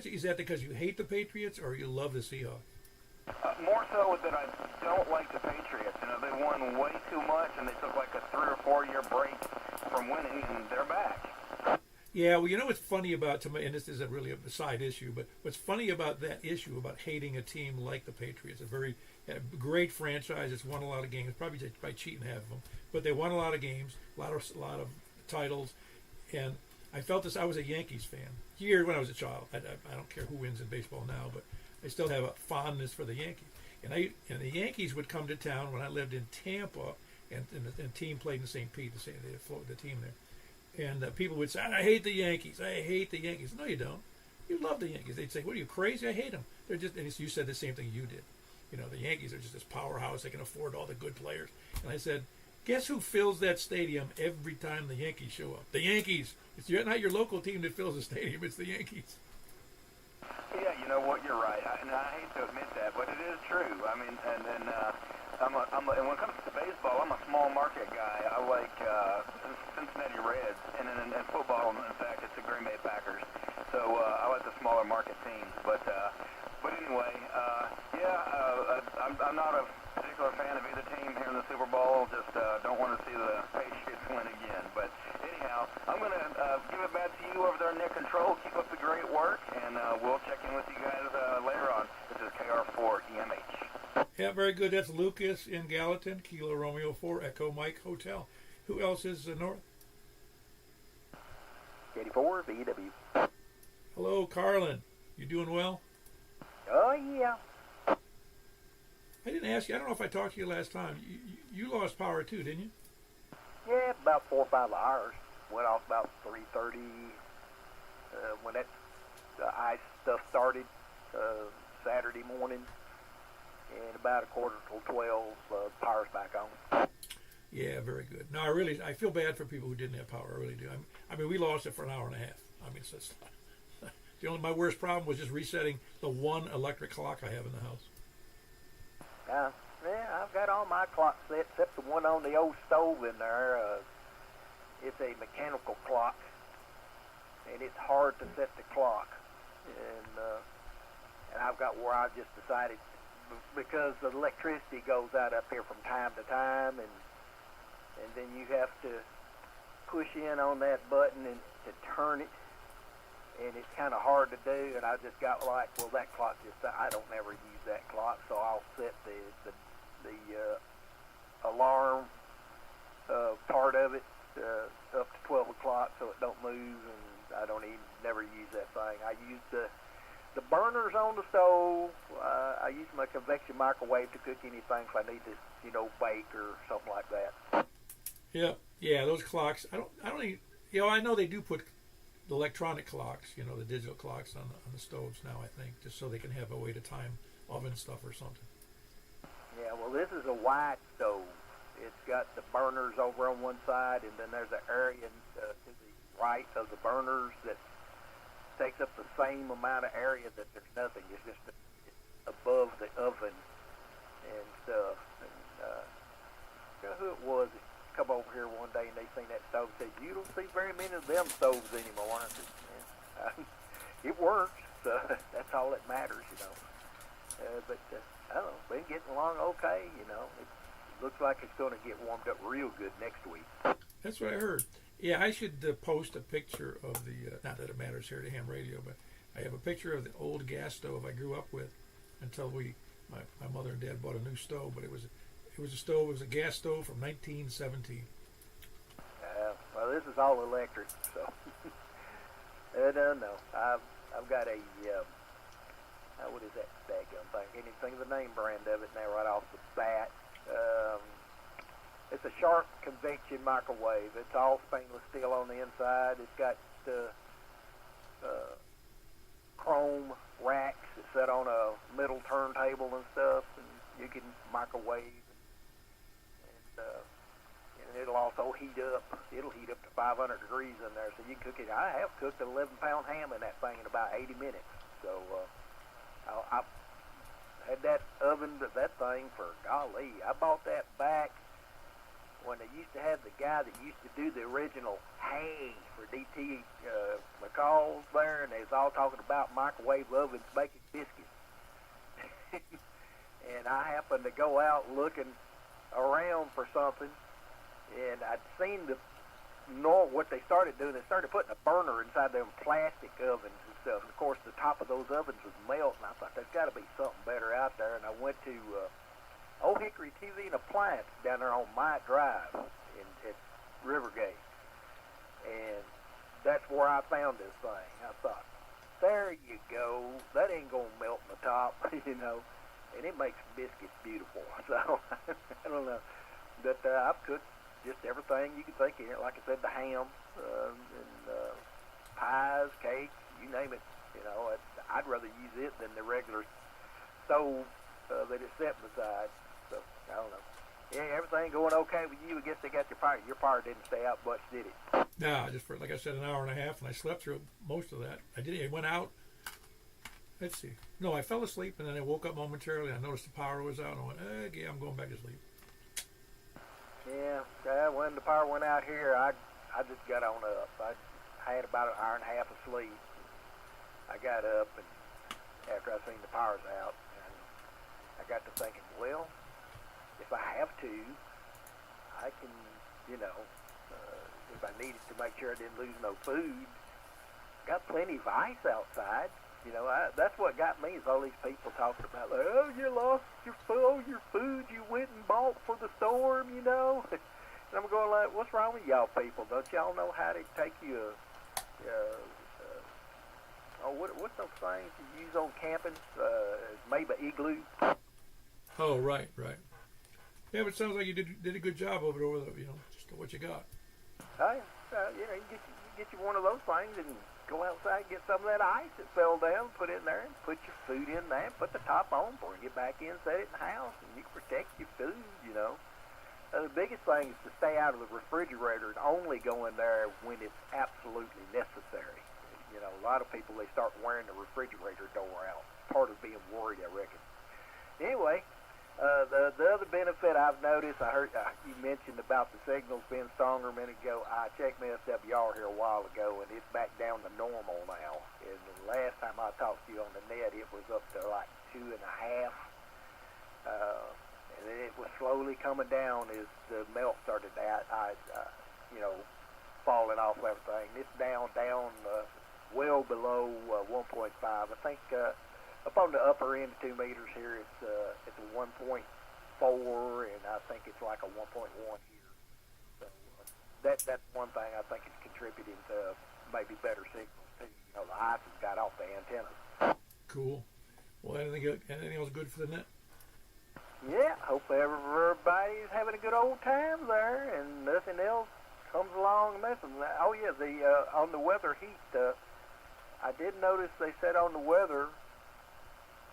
Is that because you hate the Patriots or you love the Seahawks? More so that I don't like the Patriots. They won way too much, and they took like a 3 or 4 year break from winning, and they're back. Yeah, well, what's funny about, to me, and this isn't really a side issue, but what's funny about that issue about hating a team like the Patriots, a great franchise. It's won a lot of games, probably just by cheating half of them, but they won a lot of games, a lot of titles, and I felt this. I was a Yankees fan here when I was a child. I don't care who wins in baseball now, but I still have a fondness for the Yankees. And the Yankees would come to town when I lived in Tampa, and the team played in St. Pete, the team there. And people would say, I hate the Yankees. I hate the Yankees. No, you don't. You love the Yankees. They'd say, what, are you crazy? I hate them. They're just, and you said the same thing you did. The Yankees are just this powerhouse. They can afford all the good players. And I said, guess who fills that stadium every time the Yankees show up? The Yankees. It's not your local team that fills the stadium. It's the Yankees. Yeah, you know what? You're right. I hate to admit that, but it is true. I mean, and and when it comes to baseball, I'm a small market guy. I like Cincinnati Reds, and in football, in fact, it's the Green Bay Packers. So I like the smaller market teams. But anyway, control. Keep up the great work, and we'll check in with you guys later on. This is KR4EMH. Yeah, very good. That's Lucas in Gallatin, Kilo Romeo 4, Echo Mike Hotel. Who else is north? Katie 4, VW. Hello, Carlin. You doing well? Oh, yeah. I didn't ask you. I don't know if I talked to you last time. You lost power too, didn't you? Yeah, about 4 or 5 hours. Went off about 3:30 when that ice stuff started Saturday morning, and about a quarter till 12, power's back on. Yeah, very good. No, I feel bad for people who didn't have power. I really do. I mean, we lost it for an hour and a half. I mean, it's my worst problem was just resetting the one electric clock I have in the house. Yeah, I've got all my clocks set except the one on the old stove in there. It's a mechanical clock, and it's hard to set the clock. And I've got where I just decided, because the electricity goes out up here from time to time, and then you have to push in on that button and to turn it, and it's kind of hard to do. And I just got like, well, that clock I don't never use that clock, so I'll set the alarm part of it up to 12 o'clock so it don't move, and I don't even never use that thing. I use the burners on the stove. I use my convection microwave to cook anything if I need to, bake or something like that. Yeah, those clocks. I don't even, I know they do put the electronic clocks, the digital clocks on the stoves now, I think, just so they can have a way to time oven stuff or something. Yeah, well, this is a wide stove. It's got the burners over on one side, and then there's an area to the right of the burners that takes up the same amount of area that there's nothing. It's just above the oven and stuff. And who it was that come over here one day and they seen that stove and said, "You don't see very many of them stoves anymore." I said, "Yeah, it works, so that's all that matters, But I don't know, been getting along okay, It looks like it's going to get warmed up real good next week. That's what I heard. Yeah, I should post a picture of the, not that it matters here to ham radio, but I have a picture of the old gas stove I grew up with until my mother and dad bought a new stove, but it was a gas stove from 1917. Well, this is all electric, so I don't know. I've got a, what is that daggum thing? Can't even think of the name brand of it now right off the bat. It's a Sharp convection microwave. It's all stainless steel on the inside. It's got chrome racks that set on a middle turntable and stuff, and you can microwave. And it'll also heat up. It'll heat up to 500 degrees in there, so you can cook it. I have cooked an 11-pound ham in that thing in about 80 minutes. So I've had that thing for, golly, I bought that back when they used to have the guy that used to do the original Hey for DT McCall's there, and they was all talking about microwave ovens baking biscuits. And I happened to go out looking around for something, and I'd seen what they started doing. They started putting a burner inside them plastic ovens and stuff. And of course, the top of those ovens would melt, and I thought there's got to be something better out there. And I went to Old Hickory TV and Appliance down there on my drive at Rivergate, and that's where I found this thing. I thought, there you go. That ain't gonna melt in the top, and it makes biscuits beautiful. So I don't know, but I've cooked just everything you can think of. Like I said, the ham and pies, cakes, you name it. I'd rather use it than the regular stove that it's set beside. So I don't know. Yeah, everything going okay with you? I guess they got your power. Your power didn't stay out much, did it? No, just for, like I said, an hour and a half, and I slept through most of that. I went out. Let's see. No, I fell asleep, and then I woke up momentarily. I noticed the power was out, and I went, yeah, I'm going back to sleep. Yeah, when the power went out here, I just got on up. I had about an hour and a half of sleep. I got up, and after I seen the power's out, and I got to thinking, well, if I have to, I can, if I needed to make sure I didn't lose no food, got plenty of ice outside. You know, that's what got me is all these people talking about, like, oh, you lost your food you went and bought for the storm, you know. And I'm going like, what's wrong with y'all people? Don't y'all know how to take you what's those things you use on camping? Maybe igloo. Oh, right. Yeah, but it sounds like you did a good job over the, just what you got. You get you one of those things and go outside and get some of that ice that fell down, put it in there, and put your food in there, put the top on, bring it back in, set it in the house, and you can protect your food, you know. The biggest thing is to stay out of the refrigerator and only go in there when it's absolutely necessary. You know, a lot of people, they start wearing the refrigerator door out. Part of being worried, I reckon. Anyway, the other benefit I've noticed, I heard you mentioned about the signals being stronger a minute ago. I checked my SWR here a while ago, and it's back down to normal now. And the last time I talked to you on the net, it was up to like 2.5. And then it was slowly coming down as the melt started falling off everything. It's down well below 1.5. I think up on the upper end of 2 meters here, it's a 1.4, and I think it's like a 1.1 here. So that's one thing I think is contributing to maybe better signals too. You know, the ice has got off the antennas. Cool. Well, anything else good for the net? Yeah, hope everybody's having a good old time there, and nothing else comes along and messes with that. Oh yeah, on the weather heat. I did notice they said on the weather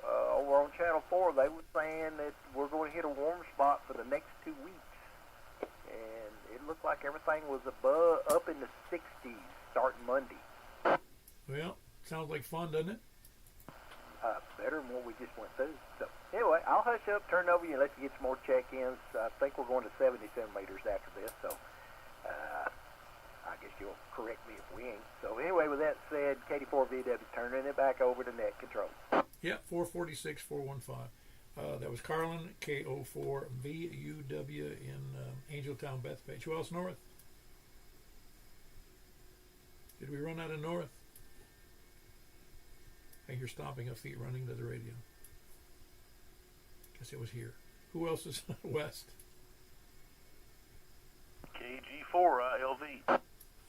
over on Channel 4, they were saying that we're going to hit a warm spot for the next 2 weeks. And it looked like everything was up in the 60s starting Monday. Well, sounds like fun, doesn't it? Better than what we just went through. So anyway, I'll hush up, turn it over to you, and let you get some more check-ins. I think we're going to 70 centimeters after this, so I guess you'll correct me if we ain't. So anyway, with that said, KD4VW turning it back over to net control. Yeah, 446, 415. That was Carlin, KO4VUW in Angeltown, Bethpage. Who else north? Did we run out of north? I hear stomping of feet running to the radio. Guess it was here. Who else is west? KG4 LV.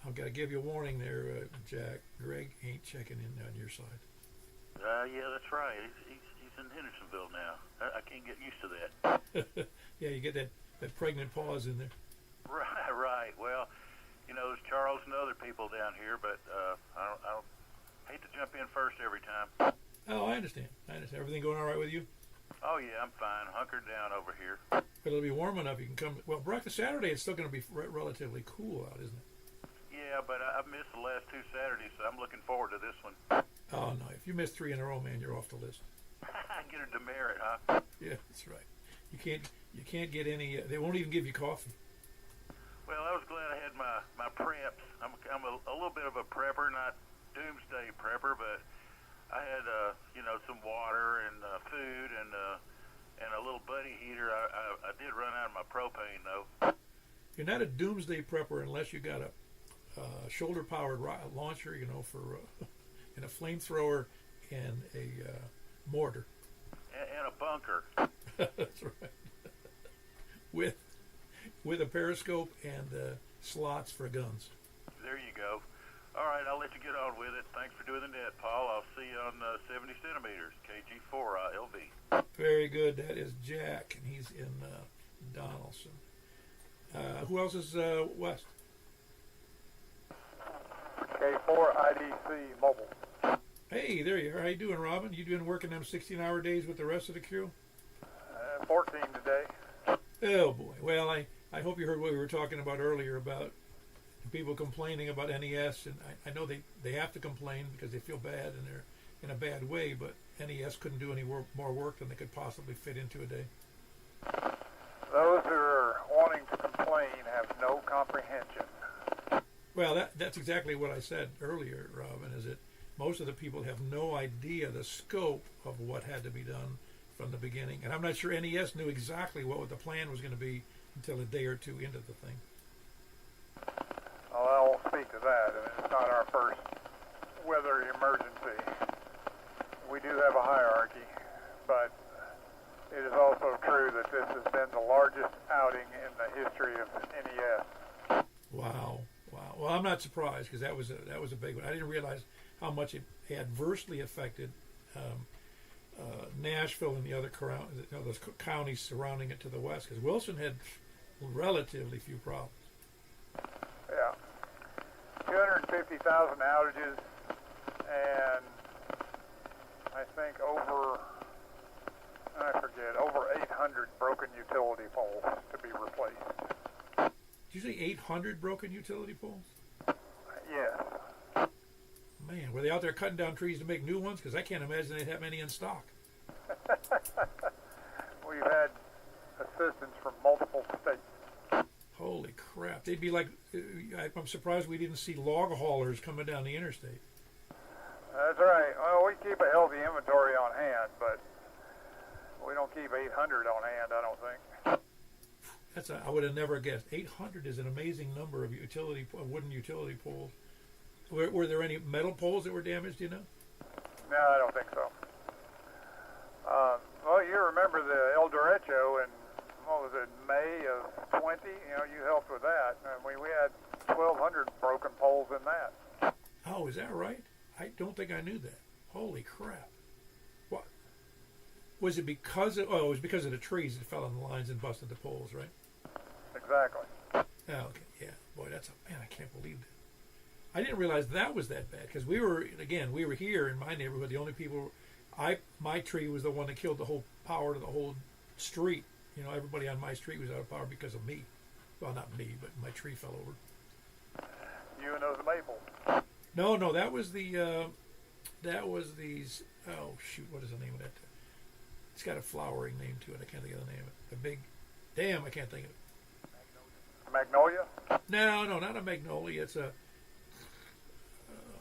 I've got to give you a warning there, Jack. Greg ain't checking in on your side. Yeah, that's right. He's in Hendersonville now. I can't get used to that. Yeah, you get that pregnant pause in there. Right. Well, there's Charles and other people down here, but I don't hate to jump in first every time. Oh, I understand. Everything going all right with you? Oh, yeah, I'm fine. Hunkered down over here. But it'll be warm enough. You can come. Well, breakfast Saturday, it's still going to be relatively cool out, isn't it? Yeah, but I've missed the last 2 Saturdays, so I'm looking forward to this one. Oh, no. If you miss 3 in a row, man, you're off the list. I get a demerit, huh? Yeah, that's right. You can't get any. They won't even give you coffee. Well, I was glad I had my preps. I'm a little bit of a prepper, not doomsday prepper, but I had some water and food and a little buddy heater. I did run out of my propane though. You're not a doomsday prepper unless you got a shoulder-powered launcher, for and a flamethrower and a mortar. And a bunker. That's right. With a periscope and slots for guns. There you go. All right, I'll let you get on with it. Thanks for doing the net, Paul. I'll see you on 70 centimeters, KG4 LV. Very good. That is Jack, and he's in Donaldson. Who else is west? K4 IDC Mobile. Hey, there you are. How you doing, Robin? You been working them 16-hour days with the rest of the crew? 14 today. Oh, boy. Well, I hope you heard what we were talking about earlier about people complaining about NES, and I know they have to complain because they feel bad and they're in a bad way, but NES couldn't do any more work than they could possibly fit into a day. Those who are wanting to complain have no comprehension. Well, that's exactly what I said earlier, Robin, is that most of the people have no idea the scope of what had to be done from the beginning. And I'm not sure NES knew exactly what the plan was going to be until a day or two into the thing. Well, I won't speak to that. I mean, it's not our first weather emergency. We do have a hierarchy, but it is also true that this has been the largest outing in the history of NES. Wow. Well, I'm not surprised because that was a big one. I didn't realize how much it adversely affected Nashville and the other those counties surrounding it to the west. Because Wilson had relatively few problems. Yeah, 250,000 outages, and I think over 800 broken utility poles to be replaced. Did you say 800 broken utility poles? Yes. Man, were they out there cutting down trees to make new ones? Because I can't imagine they'd have any in stock. We've had assistance from multiple states. Holy crap. They'd be like, I'm surprised we didn't see log haulers coming down the interstate. That's right. Well, we keep a healthy inventory on hand, but we don't keep 800 on hand, I don't think. I would have never guessed. 800 is an amazing number of wooden utility poles. Were there any metal poles that were damaged, do you know? No, I don't think so. Well, you remember the El Derecho in, what was it, May of 20? You helped with that. We had 1,200 broken poles in that. Oh, is that right? I don't think I knew that. Holy crap. What? Was it because of, it was because of the trees that fell on the lines and busted the poles, right? Exactly. Oh, okay, yeah. Boy, man, I can't believe that. I didn't realize that was that bad because we were here in my neighborhood. The only people, my tree was the one that killed the whole power to the whole street. Everybody on my street was out of power because of me. Well, not me, but my tree fell over. You and those maples. No, that was the, oh shoot, what is the name of that? It's got a flowering name to it. I can't think of the name of it. I can't think of it. Magnolia? No, not a magnolia. It's a,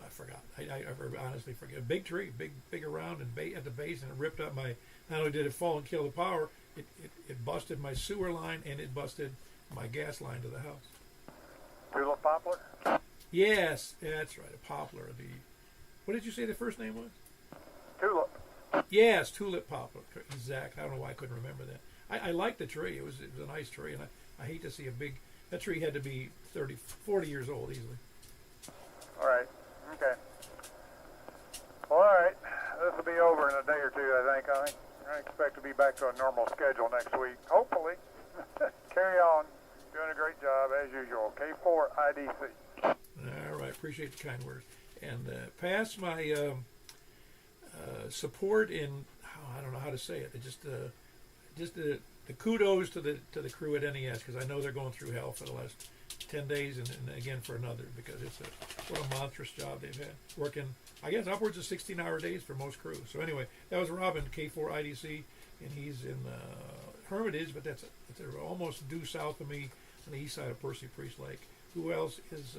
I forgot. I honestly forget. A big tree, big around and at the base, and it ripped up not only did it fall and kill the power, it busted my sewer line and it busted my gas line to the house. Tulip poplar? Yes, that's right, a poplar. What did you say the first name was? Tulip. Yes, tulip poplar. Exactly. I don't know why I couldn't remember that. I liked the tree. It was a nice tree, and I hate to see that tree had to be 30, 40 years old easily. All right. Okay. Well, all right. This will be over in a day or two, I think. I expect to be back to a normal schedule next week. Hopefully. Carry on. Doing a great job, as usual. K4 IDC. All right. Appreciate the kind words. And pass my support in, I don't know how to say it. Just the kudos to the crew at NES, because I know they're going through hell for the last 10 days and again for another, because what a monstrous job they've had. Working, I guess, upwards of 16-hour days for most crews. So anyway, that was Robin, K4 IDC, and he's in Hermitage, but that's almost due south of me on the east side of Percy Priest Lake. Who else is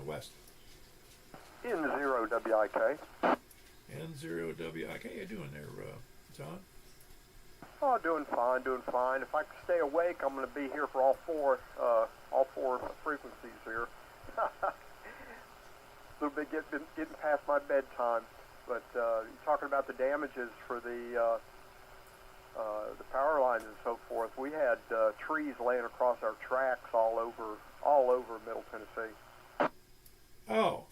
west? N0WIK. N0WIK. How you doing there, John? Oh, doing fine. If I can stay awake, I'm going to be here for all four frequencies here. A little bit getting past my bedtime, but you're talking about the damages for the power lines and so forth. We had trees laying across our tracks all over Middle Tennessee. Oh,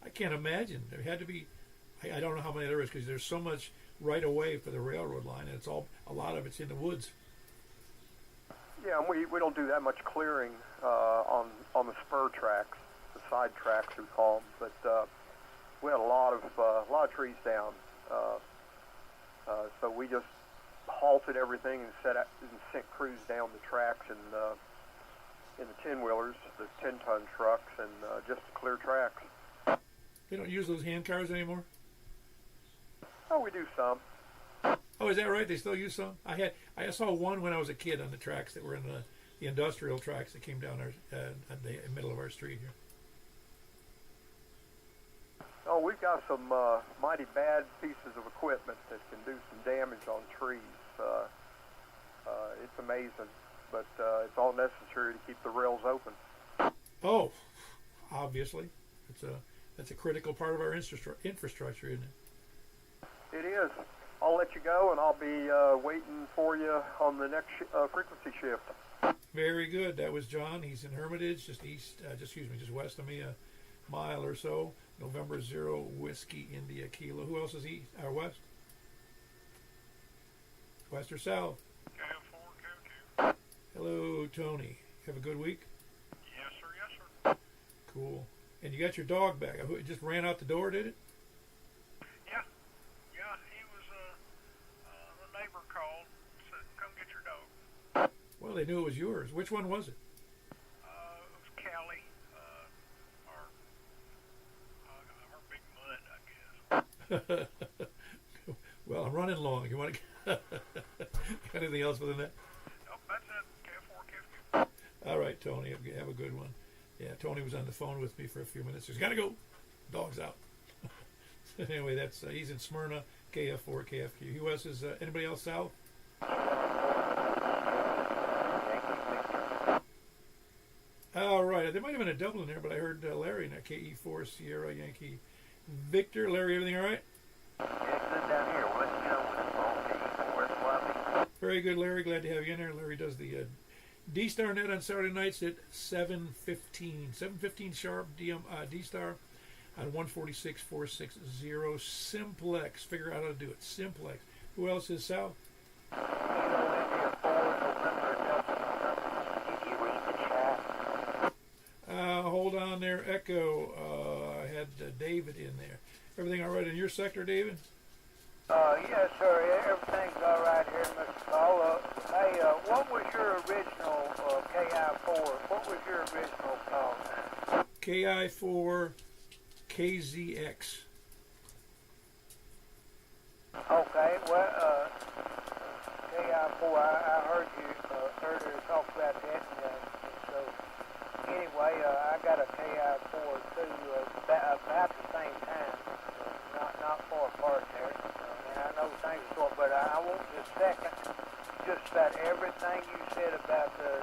I can't imagine. There had to be. I don't know how many there is, because there's so much right away for the railroad line, and a lot of it's in the woods. Yeah, and we don't do that much clearing on the spur tracks, the side tracks we call them. But we had a lot of trees down, so we just halted everything and sent crews down the tracks in the 10-wheelers, the 10-ton trucks, and just to clear tracks. They don't use those hand cars anymore? Oh, we do some. Oh, is that right? They still use some? I saw one when I was a kid on the tracks that were in the industrial tracks that came down at the middle of our street here. Oh, we've got some mighty bad pieces of equipment that can do some damage on trees. It's amazing, but it's all necessary to keep the rails open. Oh, obviously. That's a critical part of our infrastructure, isn't it? It is. I'll let you go, and I'll be waiting for you on the next frequency shift. Very good. That was John. He's in Hermitage, just west of me, a mile or so. November 0 Whiskey India Kilo. Who else is east or west? West or south? KF4, KQ. Hello, Tony. Have a good week? Yes, sir. Yes, sir. Cool. And you got your dog back. It just ran out the door, did it? Yeah. Yeah, he was, the neighbor called, said, come get your dog. Well, they knew it was yours. Which one was it? It was Callie, our big mutt, I guess. Well, I'm running long. You want to got anything else other than that? Nope, that's it. KF4, KF2. All right, Tony. Have a good one. Yeah, Tony was on the phone with me for a few minutes. He's got to go. Dog's out. Anyway, that's he's in Smyrna, KF4, KFQ. Who else is anybody else south? All right. There might have been a double in there, but I heard Larry in that KE4 Sierra Yankee Victor. Larry, everything all right? Down here. We'll let you know when it's all Where's Floppy? Very good, Larry. Glad to have you in there. Larry does the D-Star Net on Saturday nights at 7:15 sharp. D-Star on 146.460 Simplex. Figure out how to do it. Simplex. Who else is south? Hold on there, Echo. I had David in there. Everything all right in your sector, David? Yes, sir. Everything's all right here, Mr. Paul. Hey, what was your original KI4? What was your original call sign? KI4 KZX. Okay, well, KI4, I heard you earlier talk about that, and so anyway, I got a KI4 too, about the same time, not far apart there. And I know things are short, but I want to second just about everything you said about the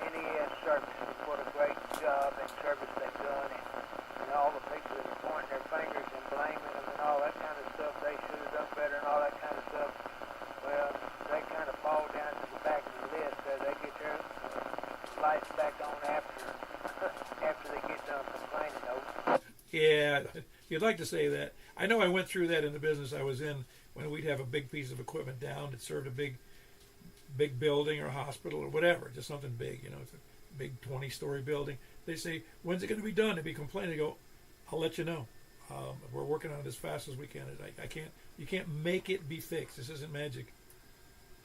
NES services. What a great job and service they've done, and all the people that are pointing their fingers and blaming them and all that kind of stuff. They should have done better and all that kind of stuff. Well, they kind of fall down to the back of the list. They get their lights back on after they get done complaining. Yeah, you'd like to say that. I know I went through that in the business I was in when we'd have a big piece of equipment down that served a big building or hospital or whatever, just something big, it's a big 20-story building. They say, when's it going to be done? They'd be complaining. They go, I'll let you know. We're working on it as fast as we can. You can't make it be fixed. This isn't magic.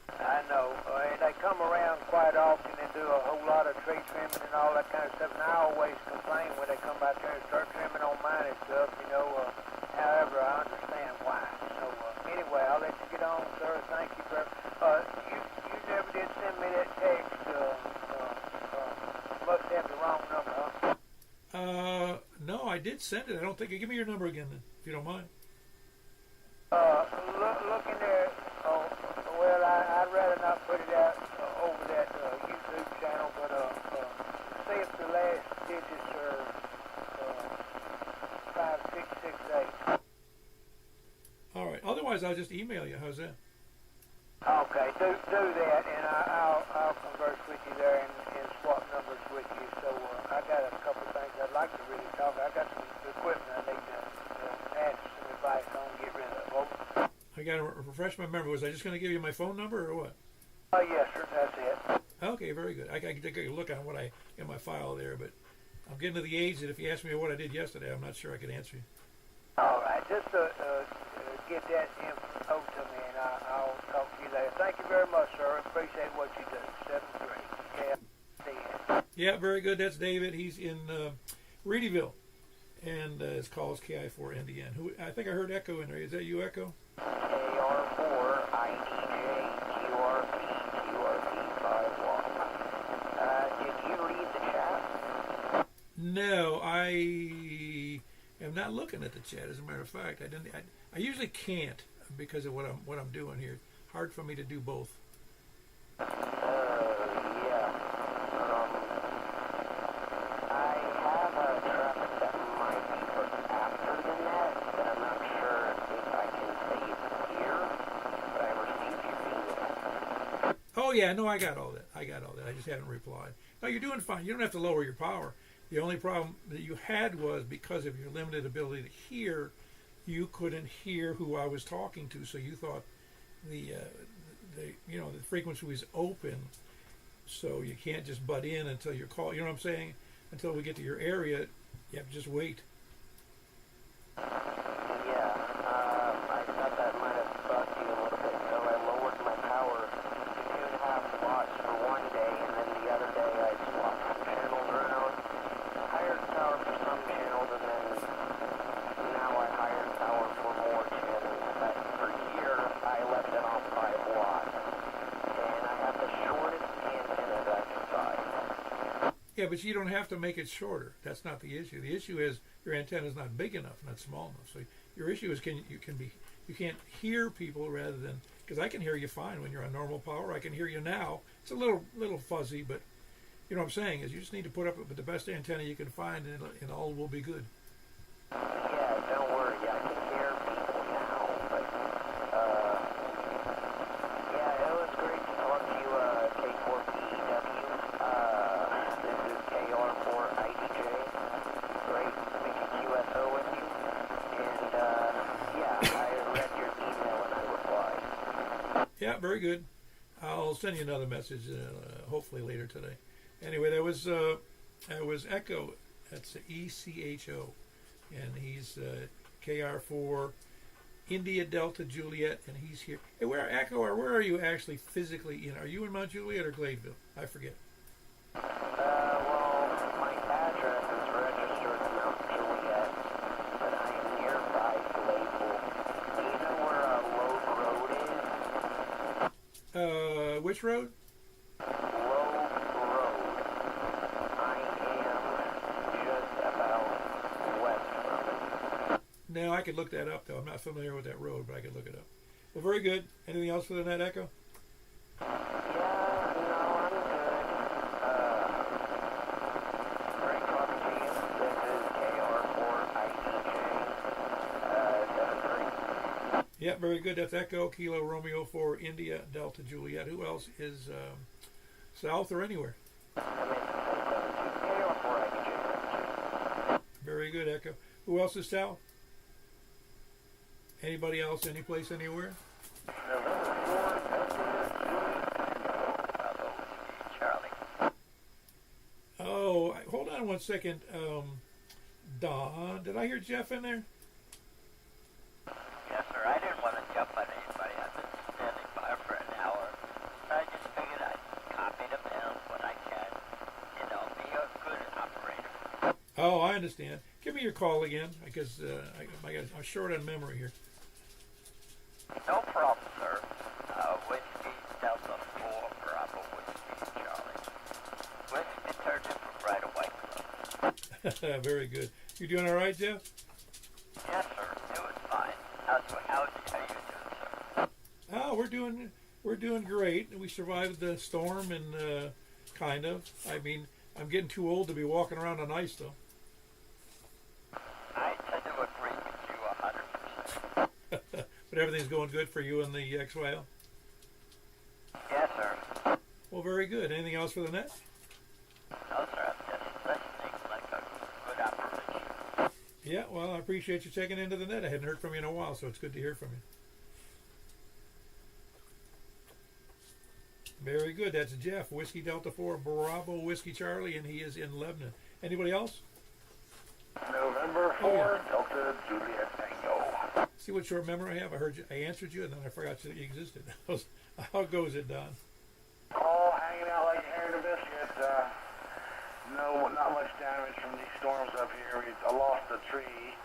I know. And they come around quite often and do a whole lot of tree trimming and all that kind of stuff. And I always complain when they come out there and start trimming on mine and stuff, however, I understand why. So, anyway, I'll let you get on, sir. Thank you very much. You never did send me that text. Must have the wrong number, huh? No, I did send it. I don't think. Give me your number again, then, if you don't mind. Looking there. Well, I'd rather not put it out over that YouTube channel, but see if the last digits are 5668. All right. Otherwise, I'll just email you. How's that? Okay, do that, and I'll converse with you there and swap numbers with you. So I got a couple things I'd like to really talk. I got some equipment I need to ask some advice on, get rid of. Over. I got to refresh my memory. Was I just going to give you my phone number or what? Yes, sir. That's it. Okay, very good. I can take a look on what I in my file there, but I'm getting to the age that if you ask me what I did yesterday, I'm not sure I can answer you. All right, just get that info to me, and I'll talk to you later. Thank you very much, sir. Appreciate what you do. 7-3. Yeah, very good. That's David. He's in Reedyville, and his call is KI4NDN. Who I think I heard Echo in there. Is that you, Echo? KR4 IDJ QRP 51. Did you read the chat? No, I am not looking at the chat. As a matter of fact, I didn't. I usually can't because of what I'm doing here. Hard for me to do both. Yeah. I have a truck that might be for yeah, no, I got all that. I just haven't replied. No, you're doing fine. You don't have to lower your power. The only problem that you had was because of your limited ability to hear, you couldn't hear who I was talking to, so you thought the frequency was open, so you can't just butt in until your call. You know what I'm saying? Until we get to your area, you have to just wait. Yeah, I thought that might have bugged you a little bit, so I lowered my power to 2.5 watts for one day, and then the other day I swapped some channels around, hired power for some channels, and then now I hired power for more channels. But for here, I left it on 5 watts, and I have the shortest antenna that I can find. Yeah, but you don't have to make it shorter. That's not the issue. The issue is your antenna is not big enough, not small enough. So your issue is you can't hear people rather than, because I can hear you fine when you're on normal power. I can hear you now. It's a little fuzzy, but you know what I'm saying is you just need to put up with the best antenna you can find, and all will be good. Yeah, don't worry. I can hear people now, but yeah, it was great to talk to you, K4PEW. This is KR4IDJ. Great making QSO with you. And yeah, I read your email and I replied. Yeah, very good. I'll send you another message hopefully later today. Anyway, that was Echo. That's ECHO, and he's KR4 India Delta Juliet, and he's here. Hey, where Echo? Or where are you actually physically in? Are you in Mount Juliet or Gladeville? I forget. Well, my address is registered in Mount Juliet, but I am nearby Gladeville. Do you know where Loeb Road is? Which road? Loeb Road. I am just about west from it. No, I could look that up, though. I'm not familiar with that road, but I could look it up. Well, very good. Anything else for the net, Echo? Yeah, no, I'm good. Great talking to you. This is KR4IDJ 73. Yeah, very good. That's Echo, Kilo, Romeo 4, India, Delta, Juliet. Who else is south or anywhere? KR4IDJ. Very good, Echo. Who else is south? Anybody else, any place, anywhere? Oh, hold on one second. Don, did I hear Jeff in there? Yes, sir. I didn't want to jump on anybody. I've been standing by for an hour. I just figured I'd copy the mail when I can. Be a good operator. Oh, I understand. Give me your call again, because I'm short on memory here. No problem, sir. Whiskey Delta 4 Bravo Whiskey Charlie. Whiskey turned in from right away. Very good. You doing all right, Jeff? Yes, sir. It was fine. How you doing, sir? Oh, we're doing great. We survived the storm, and kind of. I mean, I'm getting too old to be walking around on ice, though. I tend to agree with you 100%. But everything's going good for you and the XYL? Yes, sir. Well, very good. Anything else for the net? No, sir. I'm just listening like a good operation. Yeah, well, I appreciate you checking into the net. I hadn't heard from you in a while, so it's good to hear from you. Very good. That's Jeff, Whiskey Delta 4, Bravo Whiskey Charlie, and he is in Lebanon. Anybody else? November 4, Delta Juliet Tango. See what short memory I have? I answered you, and then I forgot that you existed. How goes it, Don? All hanging out like a hair in a biscuit. No, not much damage from these storms up here. I lost a tree.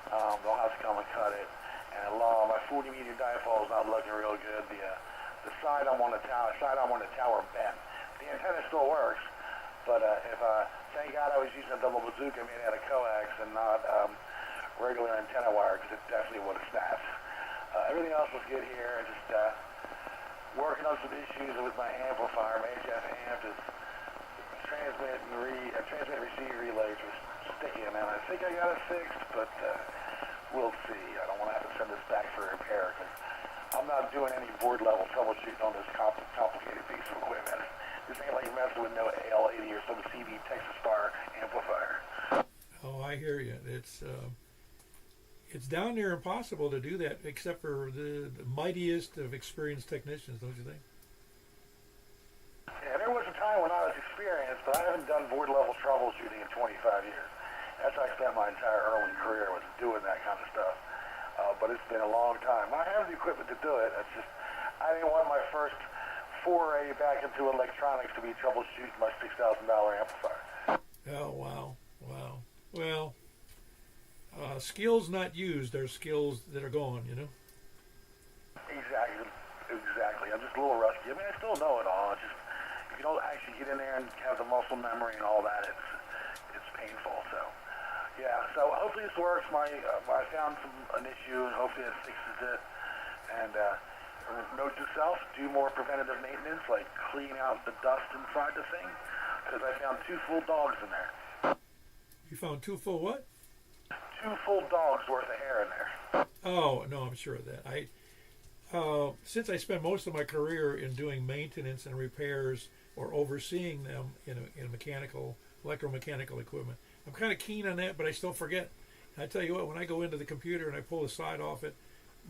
They'll have to come and cut it. And my 40-meter dipole is not looking real good. The side I'm on the tower bent. The antenna still works, but thank God I was using a double bazooka made out of coax and not regular antenna wire, because it definitely would have snapped. Everything else was good here. Just working on some issues with my amplifier. My HF amp is transmit receive relays was sticking, and I think I got it fixed, but we'll see. I don't want to have to send this back for repair, because I'm not doing any board level troubleshooting on this complicated piece of equipment. This ain't like messing with no AL80 or some CD Texas Star amplifier. Oh, I hear you. It's down near impossible to do that, except for the mightiest of experienced technicians, don't you think? Yeah, there was a time when I was experienced, but I haven't done board level troubleshooting in 25 years. That's how I spent my entire early career, was doing that kind of stuff. But it's been a long time. I have the equipment to do it. It's just, I didn't want my first foray back into electronics to be troubleshooting my $6,000 amplifier. Oh, wow. Well, skills not used are skills that are gone, you know? Exactly. I'm just a little rusty. I mean, I still know it all. It's just, if you don't actually get in there and have the muscle memory and all that, it's painful. So, yeah. So hopefully this works. I found an issue, and hopefully it fixes it. And note to self: do more preventative maintenance, like clean out the dust inside the thing, because I found 2 full dogs in there. You found 2 full what? 2 full dogs worth of hair in there. Oh, no, I'm sure of that. Since I spent most of my career in doing maintenance and repairs or overseeing them in electromechanical equipment, I'm kind of keen on that, but I still forget. I tell you what, when I go into the computer and I pull the side off it,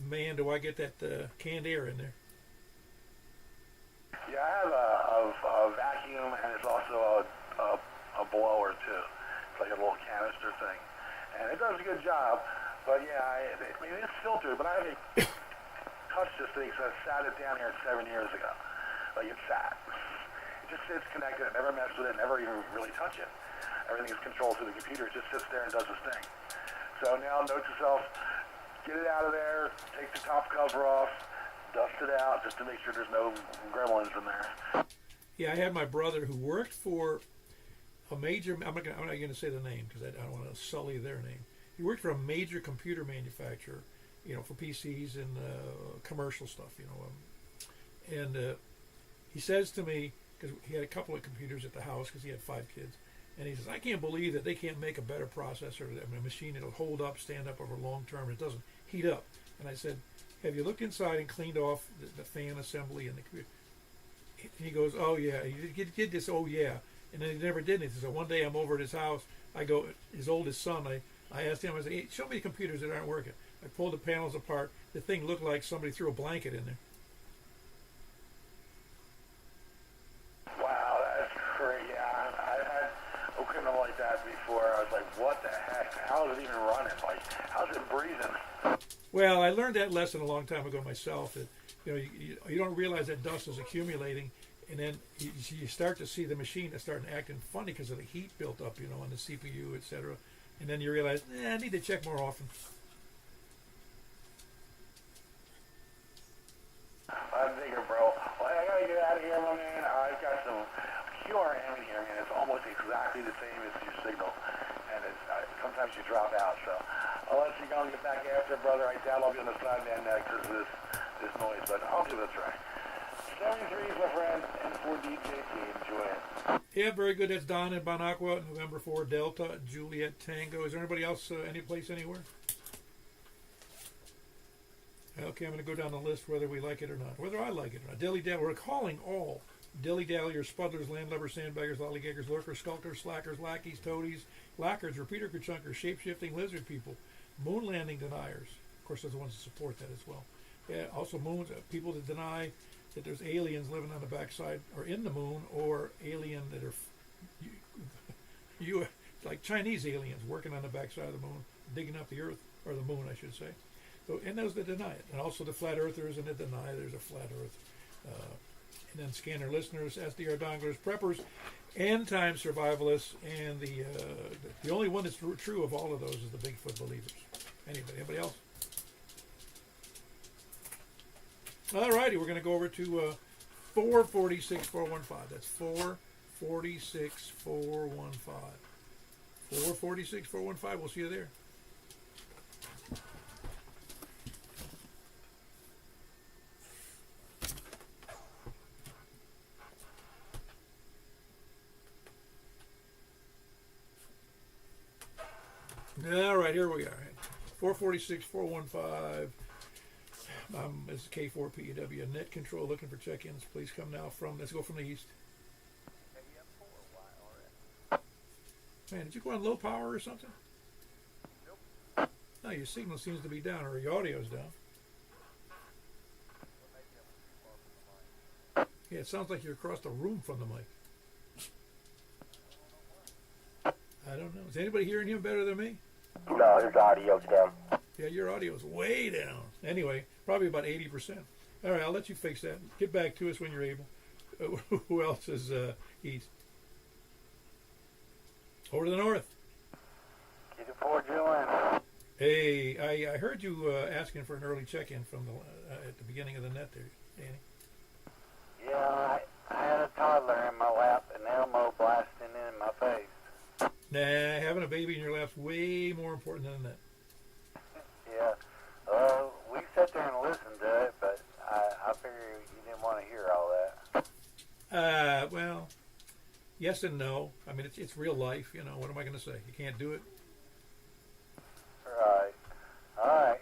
man, do I get that canned air in there. Yeah, I have a vacuum, and it's also a blower, too. It's like a little canister thing. And it does a good job, but yeah, I mean, it's filtered, but I haven't touched this thing since I sat it down here 7 years ago. Like, it sat. It just sits connected. I never messed with it, never even really touch it. Everything is controlled through the computer. It just sits there and does its thing. So now, note to self, get it out of there, take the top cover off, dust it out, just to make sure there's no gremlins in there. Yeah, I had my brother who worked for a major, I'm not going to say the name because I don't want to sully their name. He worked for a major computer manufacturer, you know, for PCs and commercial stuff, you know. And he says to me, because he had a couple of computers at the house because he had 5 kids, and he says, I can't believe that they can't make a better processor. I mean, a machine that'll hold up, stand up over long term. It doesn't heat up. And I said, have you looked inside and cleaned off the fan assembly and the computer? And he goes, oh yeah, he did this, oh yeah. And then he never did anything. So one day I'm over at his house. I go, his oldest son, I asked him, I said, hey, show me the computers that aren't working. I pulled the panels apart. The thing looked like somebody threw a blanket in there. Wow, that's crazy. Yeah, I've had equipment like that before. I was like, what the heck? How is it even running? Like, how's it breathing? Well, I learned that lesson a long time ago myself. That, you know, you don't realize that dust is accumulating. And then you start to see the machine that's starting acting funny because of the heat built up, you know, on the CPU, etc. And then you realize, I need to check more often. I'm thinking, bro. Well, I gotta get out of here, my man. I've got some QRM in here, man. It's almost exactly the same as your signal, and sometimes you drop out. So I'll let you go and get back after, brother. I doubt I'll be on the sideband because of this noise, but I'll give it a try. 73s, my friend, and 4DJT. Enjoy it. Yeah, very good. That's Don in Bon Aqua, November 4, Delta, Juliet Tango. Is there anybody else, any place, anywhere? Okay, I'm going to go down the list whether we like it or not. Whether I like it or not. Dilly-dally. We're calling all dilly-dalliers, spuddlers, landlubbers, sandbaggers, lollygaggers, lurkers, skulkers, slackers, lackeys, toadies, lackers, repeater kerchunkers, shape-shifting lizard people, moon landing deniers. Of course, there's the ones that support that as well. Yeah, also moons, people that deny that there's aliens living on the backside or in the moon, or alien that are like Chinese aliens working on the backside of the moon, digging up the earth, or the moon, I should say. So, and those that deny it, and also the flat earthers and that deny there's a flat earth. And then scanner listeners, SDR donglers, preppers, end time survivalists, and the only one that's true of all of those is the Bigfoot believers. Anybody else? All righty, we're going to go over to 446-415. That's 446-415. 446-415. We'll see you there. All right, here we are. 446-415. This is K4PEW net control looking for check-ins. Please come now from, let's go from the east. Man, did you go on low power or something? Nope. No, your signal seems to be down, or your audio's down. Yeah, it sounds like you're across the room from the mic. I don't know. Is anybody hearing him better than me? No, his audio's down. Yeah, your audio's way down. Anyway, probably about 80%. All right, I'll let you fix that. Get back to us when you're able. Who else is east? Over to the north. K24 Joanne. Hey, I heard you asking for an early check-in from the at the beginning of the net there, Danny. Yeah, I had a toddler in my lap and Elmo blasting in my face. Nah, having a baby in your lap's way more important than that. Yeah, we sat there and listened to it, but I figured you didn't want to hear all that. Well, yes and no. I mean, it's real life. You know, what am I going to say? You can't do it. Right. All right.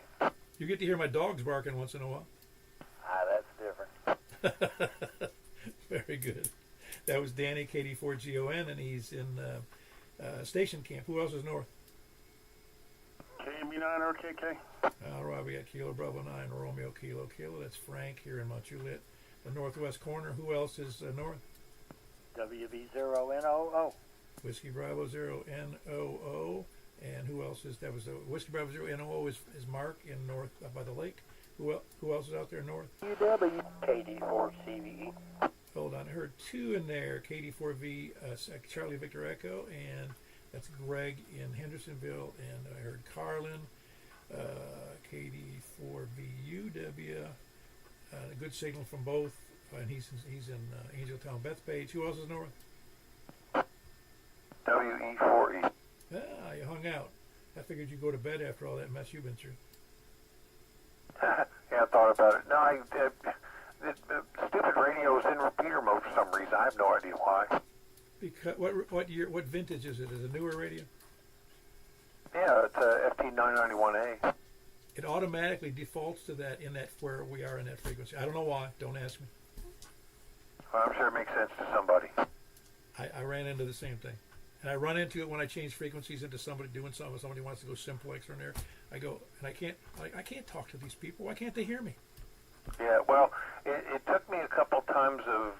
You get to hear my dogs barking once in a while. That's different. Very good. That was Danny, KD4GON, and he's in station camp. Who else is north? KM9 or KK? All right, we got Kilo Bravo 9, Romeo Kilo Kilo. That's Frank here in Mount Juliet. The northwest corner. Who else is north? WV0NOO. Whiskey Bravo 0 NOO. And who else is, that was Whiskey Bravo 0 NOO is Mark in north by the lake. Who else is out there north? UW. KD4CVE. Hold on, I heard two in there. KD4V, Charlie Victor Echo, and that's Greg in Hendersonville. And I heard Carlin, KD4VUW. A good signal from both, and he's in Angeltown, Bethpage. Who else is north? WE4E. Ah, you hung out. I figured you'd go to bed after all that mess you've been through. Yeah, I thought about it. No, the stupid radio is in repeater mode for some reason. I have no idea why. Because what vintage is it? Is it a newer radio? Yeah, it's a FT991A. It automatically defaults to that where we are in that frequency. I don't know why. Don't ask me. Well, I'm sure it makes sense to somebody. I ran into the same thing. And I run into it when I change frequencies into somebody doing something. Somebody wants to go simplex or there. I go, and I can't talk to these people. Why can't they hear me? Yeah, well, it took me a couple times of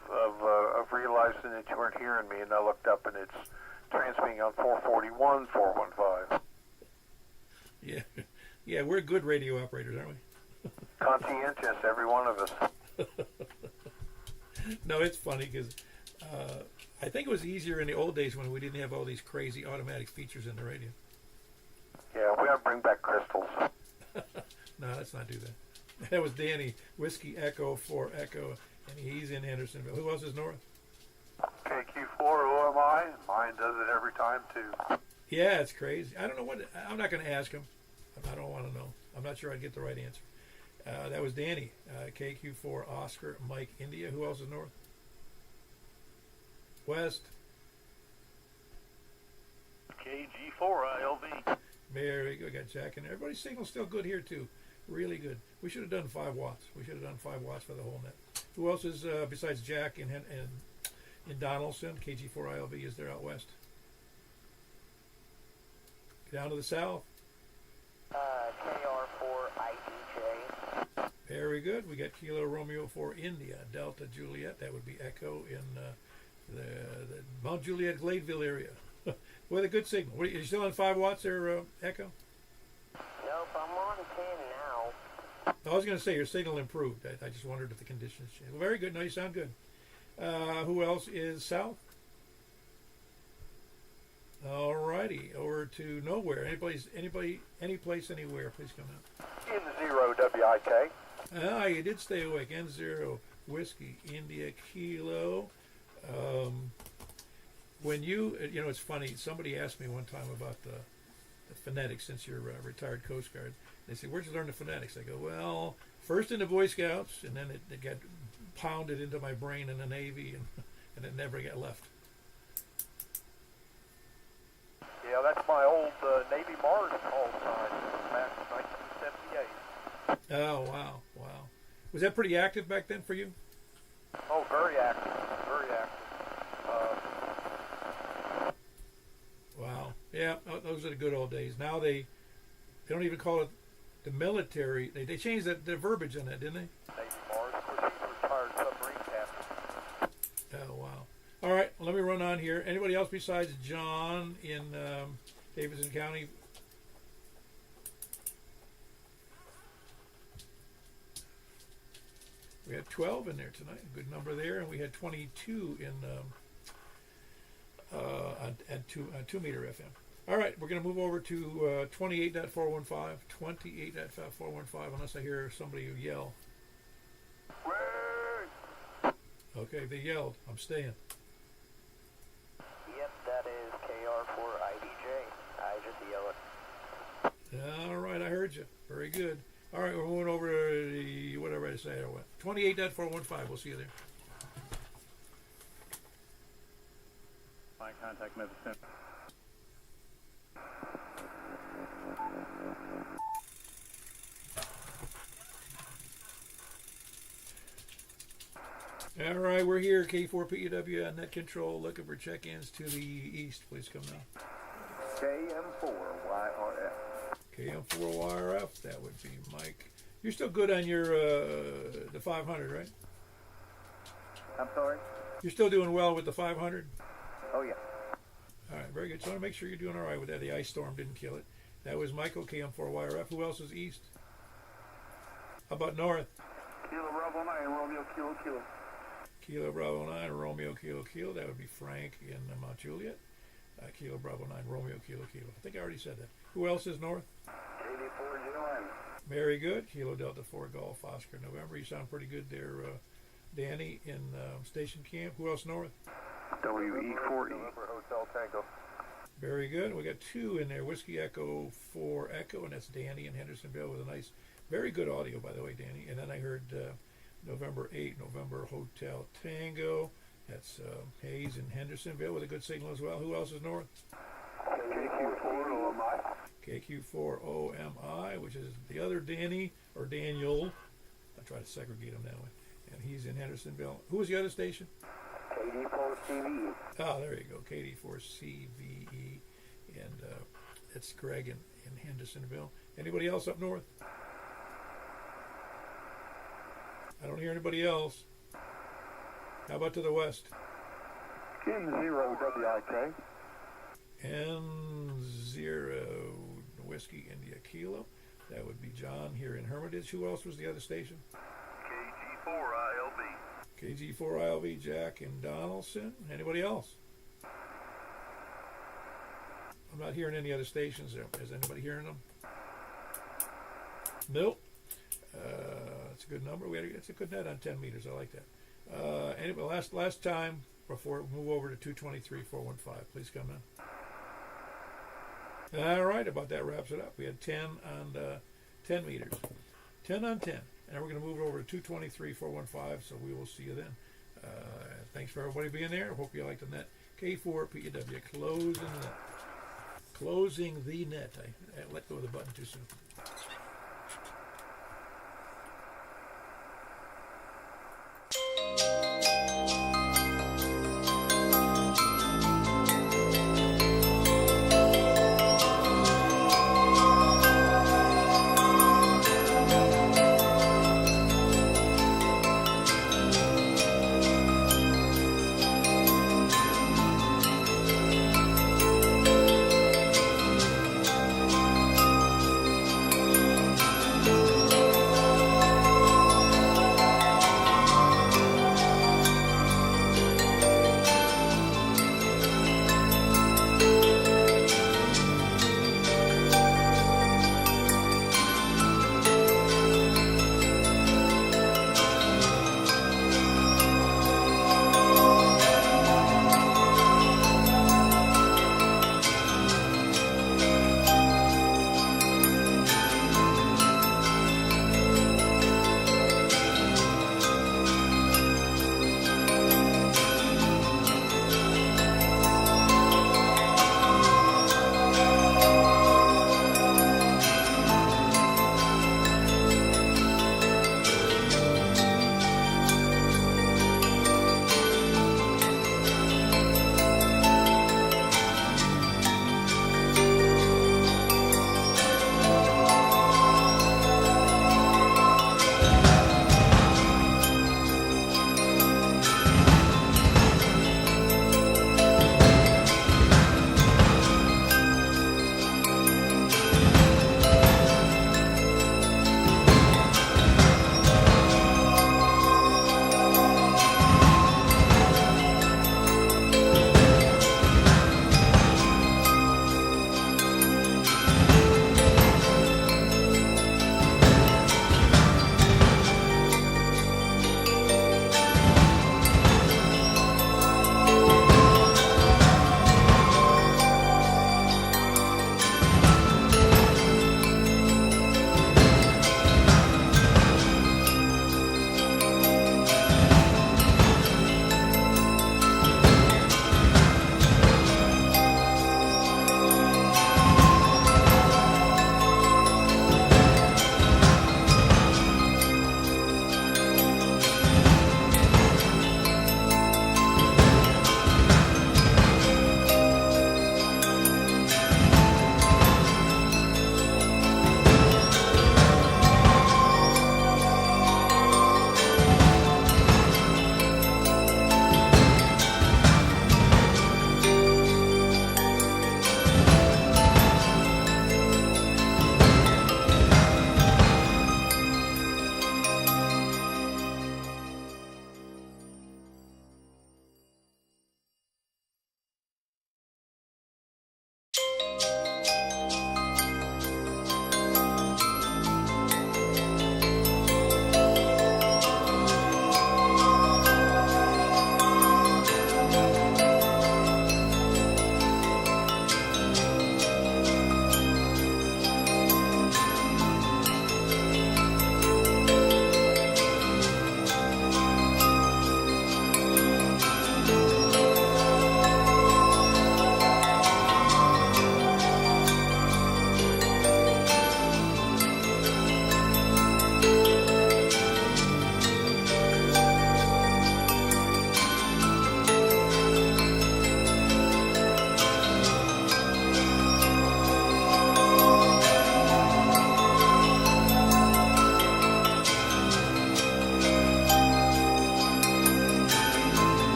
realizing that you weren't hearing me, and I looked up, and it's transmitting on 441, 415. Yeah, we're good radio operators, aren't we? Conscientious, every one of us. No, it's funny because I think it was easier in the old days when we didn't have all these crazy automatic features in the radio. Yeah, we ought to bring back crystals. No, let's not do that. That was Danny, Whiskey Echo 4 Echo, and he's in Hendersonville. Who else is north? KQ4 OMI. Mine does it every time, too. Yeah, it's crazy. I don't know what. I'm not going to ask him. I don't want to know. I'm not sure I'd get the right answer. That was Danny, KQ4 Oscar Mike India. Who else is north? West. KG4ILV. Very good. Got Jack in there. Everybody's signal's still good here too. Really good. We should have done 5 watts. We should have done 5 watts for the whole net. Who else is besides Jack in Donaldson? KG4ILV is there out west. Down to the south. KR4IDJ. Very good. We got Kilo Romeo for India, Delta Juliet. That would be Echo in the Mount Juliet Gladeville area. With a good signal. Are you still on 5 watts there, Echo? Nope, I'm on 10 now. I was going to say your signal improved. I just wondered if the conditions changed. Well, very good. No, you sound good. Who else is south? All righty. Over to nowhere. Any place, anywhere. Please come out. N0WIK. Ah, you did stay awake. N0 Whiskey India Kilo. When you know, it's funny. Somebody asked me one time about the phonetics since you're a retired Coast Guard. They said, "Where'd you learn the phonetics?" I go, "Well, first in the Boy Scouts, and then it got pounded into my brain in the Navy, and it never got left." Yeah, that's my old Navy Mars call sign back in 1978. Oh, wow. Was that pretty active back then for you? Oh, very active, very active. Wow. Yeah, those are the good old days. Now they don't even call it the military. They changed the verbiage on that, didn't they? Navy Mars, of course, he's a retired submarine captain. Oh, wow. All right, let me run on here. Anybody else besides John in Davidson County? We had 12 in there tonight, a good number there, and we had 22 in at 2 meter FM. All right, we're going to move over to 28.415, 28.415, unless I hear somebody yell. Okay, they yelled. I'm staying. Yep, that is KR4IDJ. I just yell it. All right, I heard you. Very good. All right, we're moving over to the, whatever I say I went. 28.415, we'll see you there. My contact medicine. All right, we're here, K4PUW on net control, looking for check-ins to the east. Please come now. KM4YRF. KM4YRF, that would be Mike. You're still good on your the 500, right? I'm sorry? You're still doing well with the 500? Oh, yeah. All right, very good. So I want to make sure you're doing all right with that. The ice storm didn't kill it. That was Michael, KM4YRF. Who else is east? How about north? Kilo Bravo 9, Romeo Kilo Kilo. Kilo Bravo 9, Romeo Kilo Kilo. That would be Frank in Mount Juliet. Kilo Bravo 9, Romeo Kilo Kilo. I think I already said that. Who else is north? KD4GLN. Very good. Kilo Delta 4 Golf Oscar November. You sound pretty good there, Danny in Station Camp. Who else north? WE4E. Hotel Tango. Very good. We got 2 in there. Whiskey Echo 4 Echo, and that's Danny in Hendersonville with a nice, very good audio, by the way, Danny. And then I heard November 8, November Hotel Tango. That's Hayes in Hendersonville with a good signal as well. Who else is north? KQ4OMI. KQ4OMI, which is the other Danny, or Daniel. I try to segregate them that way. And he's in Hendersonville. Who was the other station? KD4CVE. Oh, there you go, KD4CVE. And that's Greg in Hendersonville. Anybody else up north? I don't hear anybody else. How about to the west? K0WIK. N0 Whiskey India Kilo. That would be John here in Hermitage. Who else was the other station? KG4ILV. KG4ILV, Jack in Donaldson. Anybody else? I'm not hearing any other stations. Is anybody hearing them? Nope. That's a good number. It's a good net on 10 meters. I like that. Anyway, last time before we move over to 223.415. Please come in. All right, about that wraps it up. We had 10 on 10 meters. 10 on 10. And we're going to move it over to 223.415, so we will see you then. Thanks for everybody being there. I hope you liked the net. K4PUW, closing the net. Closing the net. I let go of the button too soon.